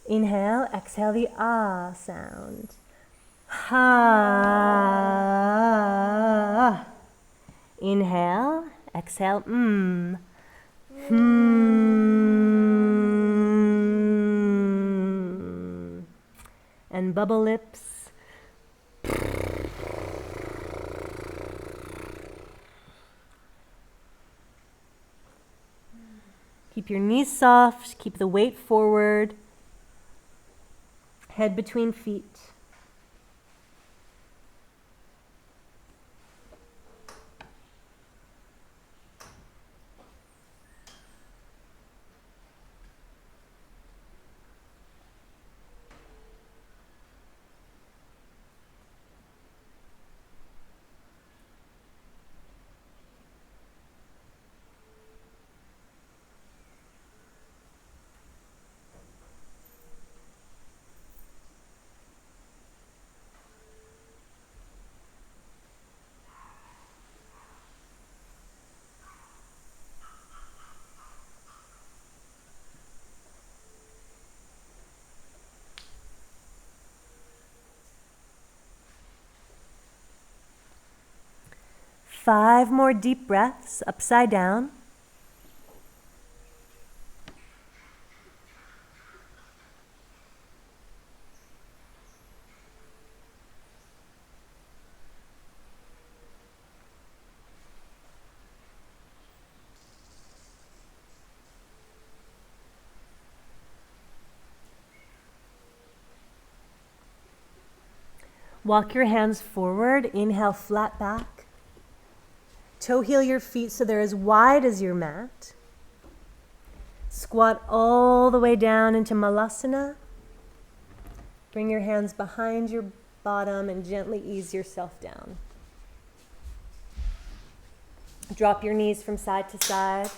Inhale, exhale the ah sound. Ha. Inhale, exhale, Hmm. And bubble lips. Keep your knees soft, keep the weight forward, head between feet. Five more deep breaths, upside down. Walk your hands forward. Inhale, flat back. Toe heel your feet so they're as wide as your mat. Squat all the way down into Malasana. Bring your hands behind your bottom and gently ease yourself down. Drop your knees from side to side.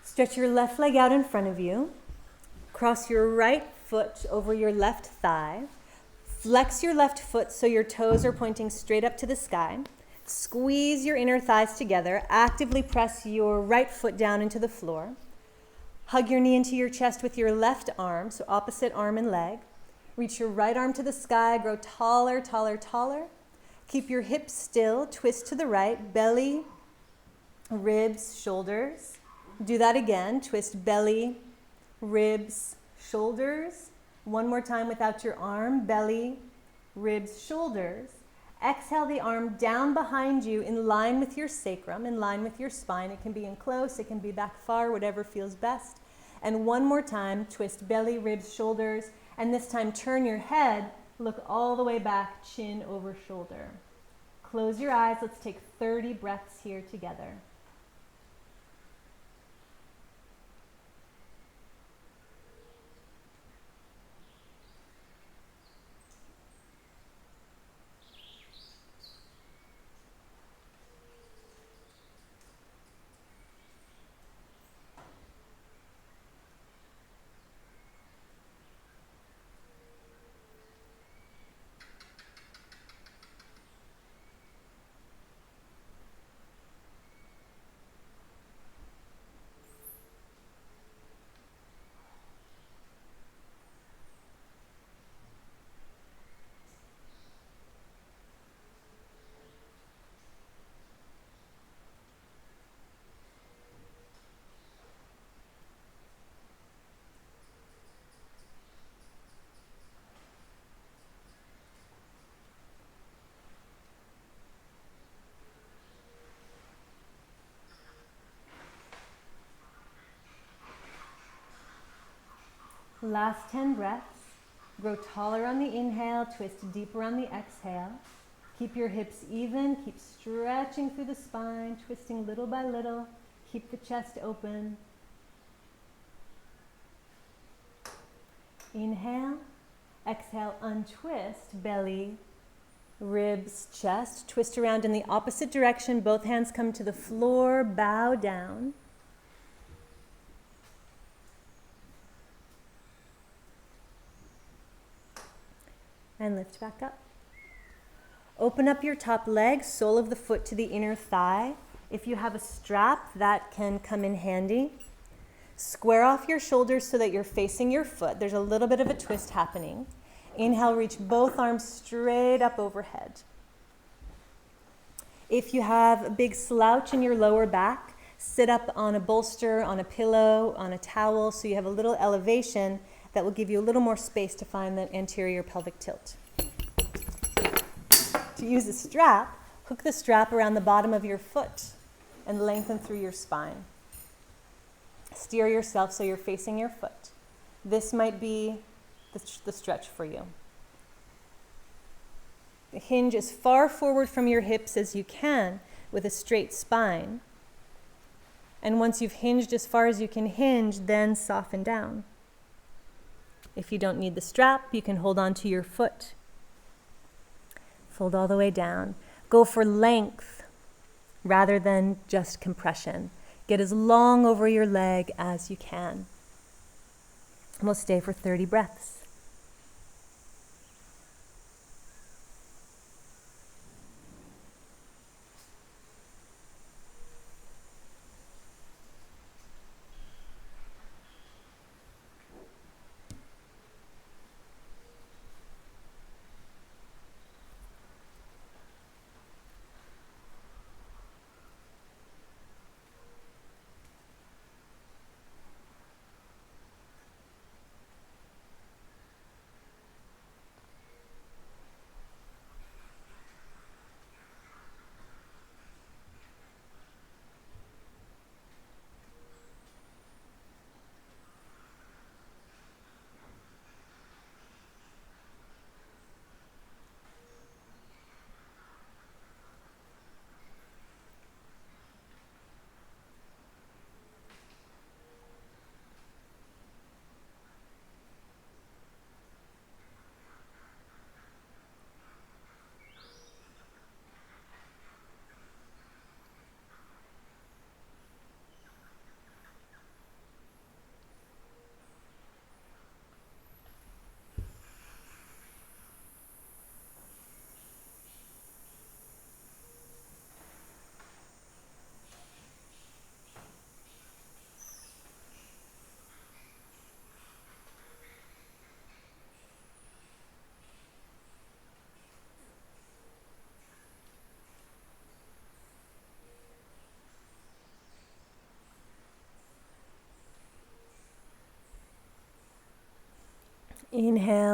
Stretch your left leg out in front of you. Cross your right foot over your left thigh. Flex your left foot so your toes are pointing straight up to the sky. Squeeze your inner thighs together. Actively press your right foot down into the floor. Hug your knee into your chest with your left arm, so opposite arm and leg. Reach your right arm to the sky. Grow taller, taller, taller. Keep your hips still. Twist to the right. Belly, ribs, shoulders. Do that again. Twist belly, ribs, shoulders. One more time without your arm. Belly, ribs, shoulders. Exhale the arm down behind you in line with your sacrum, in line with your spine. It can be in close, it can be back far, whatever feels best. And one more time, twist belly, ribs, shoulders. And this time turn your head, look all the way back, chin over shoulder. Close your eyes. Let's take 30 breaths here together. Last 10 breaths. Grow taller on the inhale, twist deeper on the exhale. Keep your hips even, keep stretching through the spine, twisting little by little. Keep the chest open. Inhale, exhale, untwist, belly, ribs, chest. Twist around in the opposite direction. Both hands come to the floor, bow down. And lift back up. Open up your top leg, sole of the foot to the inner thigh. If you have a strap, that can come in handy. Square off your shoulders so that you're facing your foot. There's a little bit of a twist happening. Inhale, reach both arms straight up overhead. If you have a big slouch in your lower back, sit up on a bolster, on a pillow, on a towel, so you have a little elevation. That will give you a little more space to find that anterior pelvic tilt. To use a strap, hook the strap around the bottom of your foot and lengthen through your spine. Steer yourself so you're facing your foot. This might be the stretch for you. Hinge as far forward from your hips as you can with a straight spine. And once you've hinged as far as you can hinge, then soften down. If you don't need the strap, you can hold on to your foot. Fold all the way down. Go for length rather than just compression. Get as long over your leg as you can. And we'll stay for 30 breaths.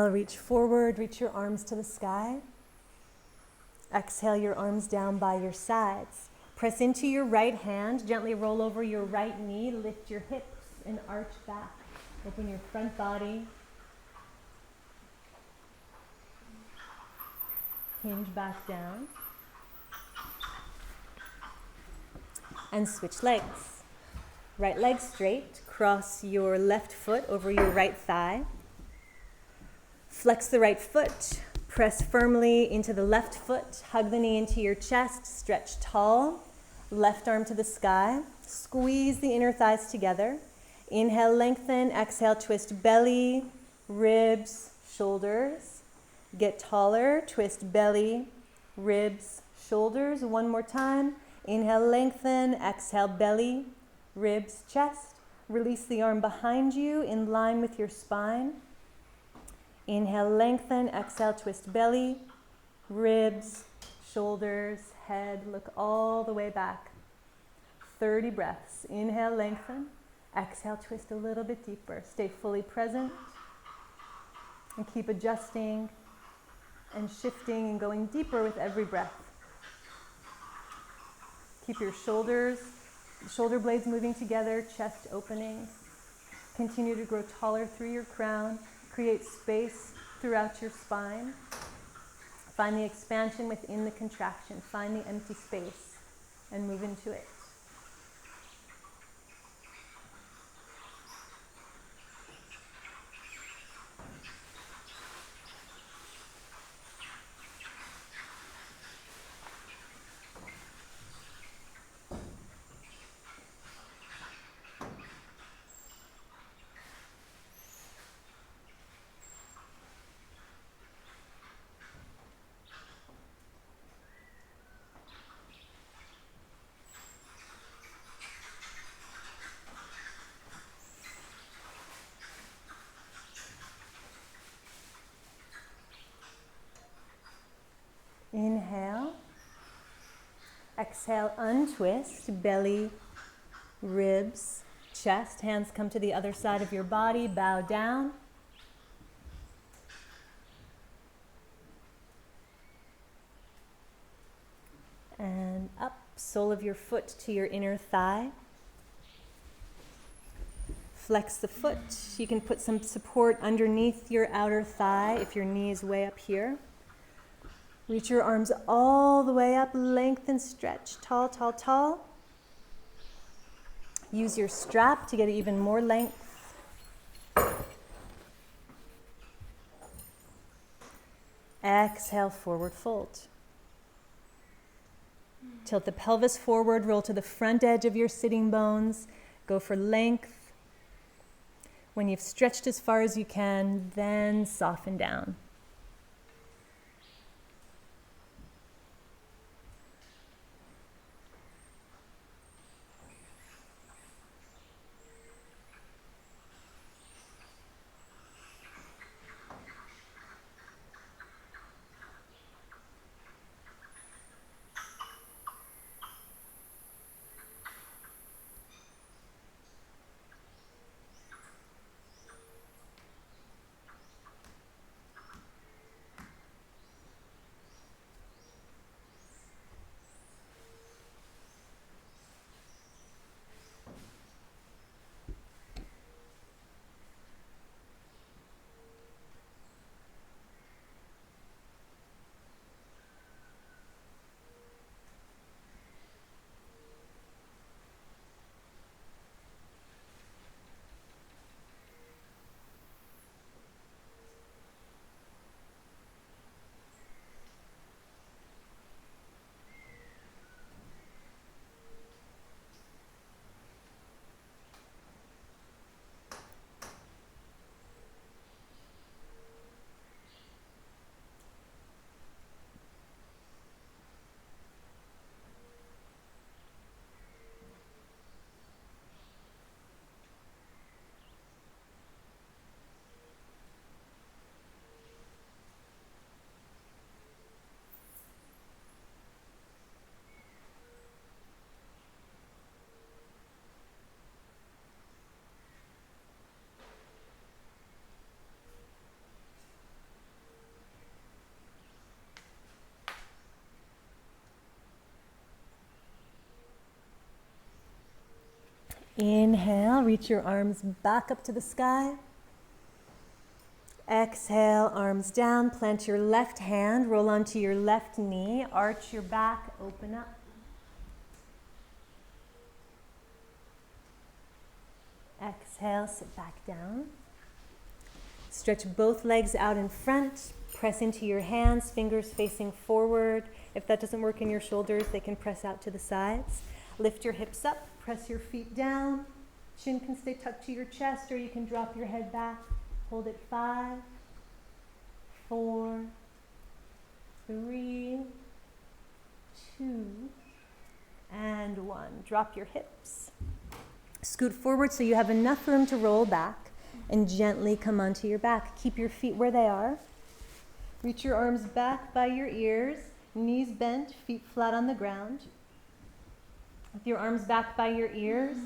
Inhale, reach forward, reach your arms to the sky. Exhale, your arms down by your sides. Press into your right hand, gently roll over your right knee, lift your hips and arch back. Open your front body. Hinge back down. And switch legs. Right leg straight, cross your left foot over your right thigh. Flex the right foot, press firmly into the left foot, hug the knee into your chest, stretch tall, left arm to the sky, squeeze the inner thighs together. Inhale, lengthen, exhale, twist belly, ribs, shoulders. Get taller, twist belly, ribs, shoulders. One more time. Inhale, lengthen, exhale, belly, ribs, chest. Release the arm behind you in line with your spine. Inhale, lengthen, exhale, twist belly, ribs, shoulders, head. Look all the way back. 30 breaths. Inhale, lengthen. Exhale, twist a little bit deeper. Stay fully present and keep adjusting and shifting and going deeper with every breath. Keep your shoulder blades moving together, chest opening. Continue to grow taller through your crown. Create space throughout your spine. Find the expansion within the contraction. Find the empty space and move into it. Inhale. Exhale, untwist, belly, ribs, chest. Hands come to the other side of your body, bow down. And up, sole of your foot to your inner thigh. Flex the foot. You can put some support underneath your outer thigh if your knee is way up here. Reach your arms all the way up, lengthen, stretch, tall, tall, tall. Use your strap to get even more length. Exhale, forward fold. Tilt the pelvis forward, roll to the front edge of your sitting bones. Go for length. When you've stretched as far as you can, then soften down. Inhale, reach your arms back up to the sky. Exhale, arms down, plant your left hand, roll onto your left knee, arch your back, open up. Exhale, sit back down. Stretch both legs out in front, press into your hands, fingers facing forward. If that doesn't work in your shoulders, they can press out to the sides. Lift your hips up, press your feet down. Chin can stay tucked to your chest, or you can drop your head back. Hold it 5, 4, 3, 2, and 1. Drop your hips. Scoot forward so you have enough room to roll back and gently come onto your back. Keep your feet where they are. Reach your arms back by your ears, knees bent, feet flat on the ground. With your arms back by your ears,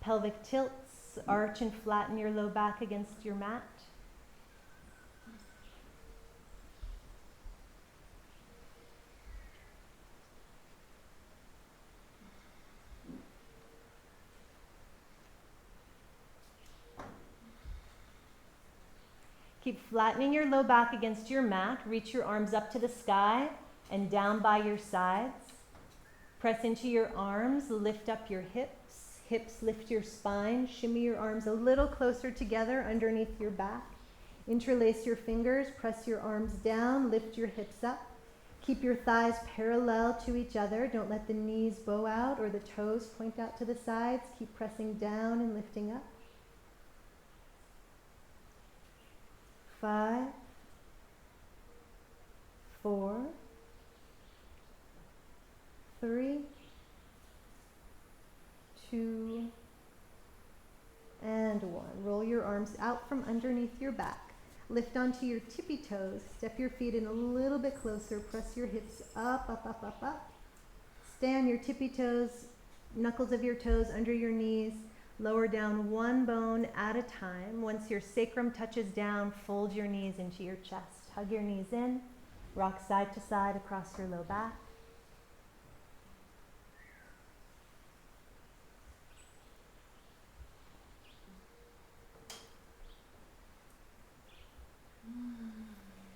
pelvic tilts, arch and flatten your low back against your mat. Keep flattening your low back against your mat. Reach your arms up to the sky and down by your sides. Press into your arms, lift up your hips. Hips lift your spine. Shimmy your arms a little closer together underneath your back. Interlace your fingers, press your arms down, lift your hips up. Keep your thighs parallel to each other. Don't let the knees bow out or the toes point out to the sides. Keep pressing down and lifting up. 5, 4, 3, 2, and 1. Roll your arms out from underneath your back. Lift onto your tippy toes. Step your feet in a little bit closer. Press your hips up, up, up, up, up. Stay on your tippy toes, knuckles of your toes under your knees. Lower down one bone at a time. Once your sacrum touches down, fold your knees into your chest. Hug your knees in. Rock side to side across your low back.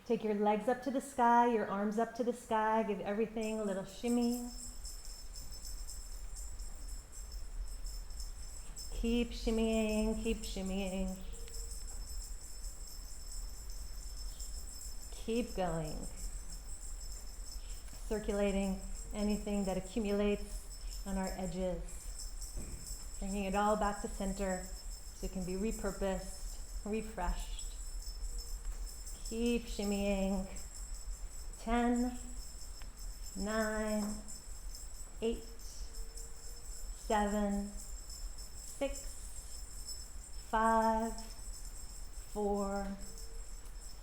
Take your legs up to the sky, your arms up to the sky. Give everything a little shimmy. Keep shimmying, keep shimmying. Keep going. Circulating anything that accumulates on our edges. Bringing it all back to center so it can be repurposed, refreshed. Keep shimmying. 10, 9, 8, 7, 6, 5, 4,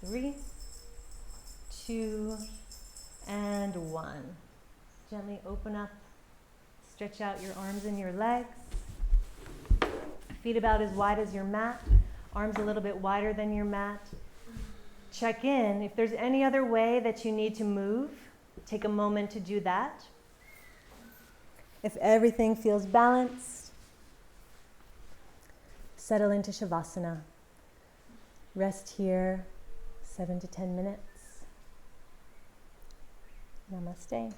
3, 2, and 1. Gently open up, stretch out your arms and your legs. Feet about as wide as your mat, arms a little bit wider than your mat. Check in. If there's any other way that you need to move, take a moment to do that. If everything feels balanced, settle into Shavasana. Rest here 7 to 10 minutes. Namaste.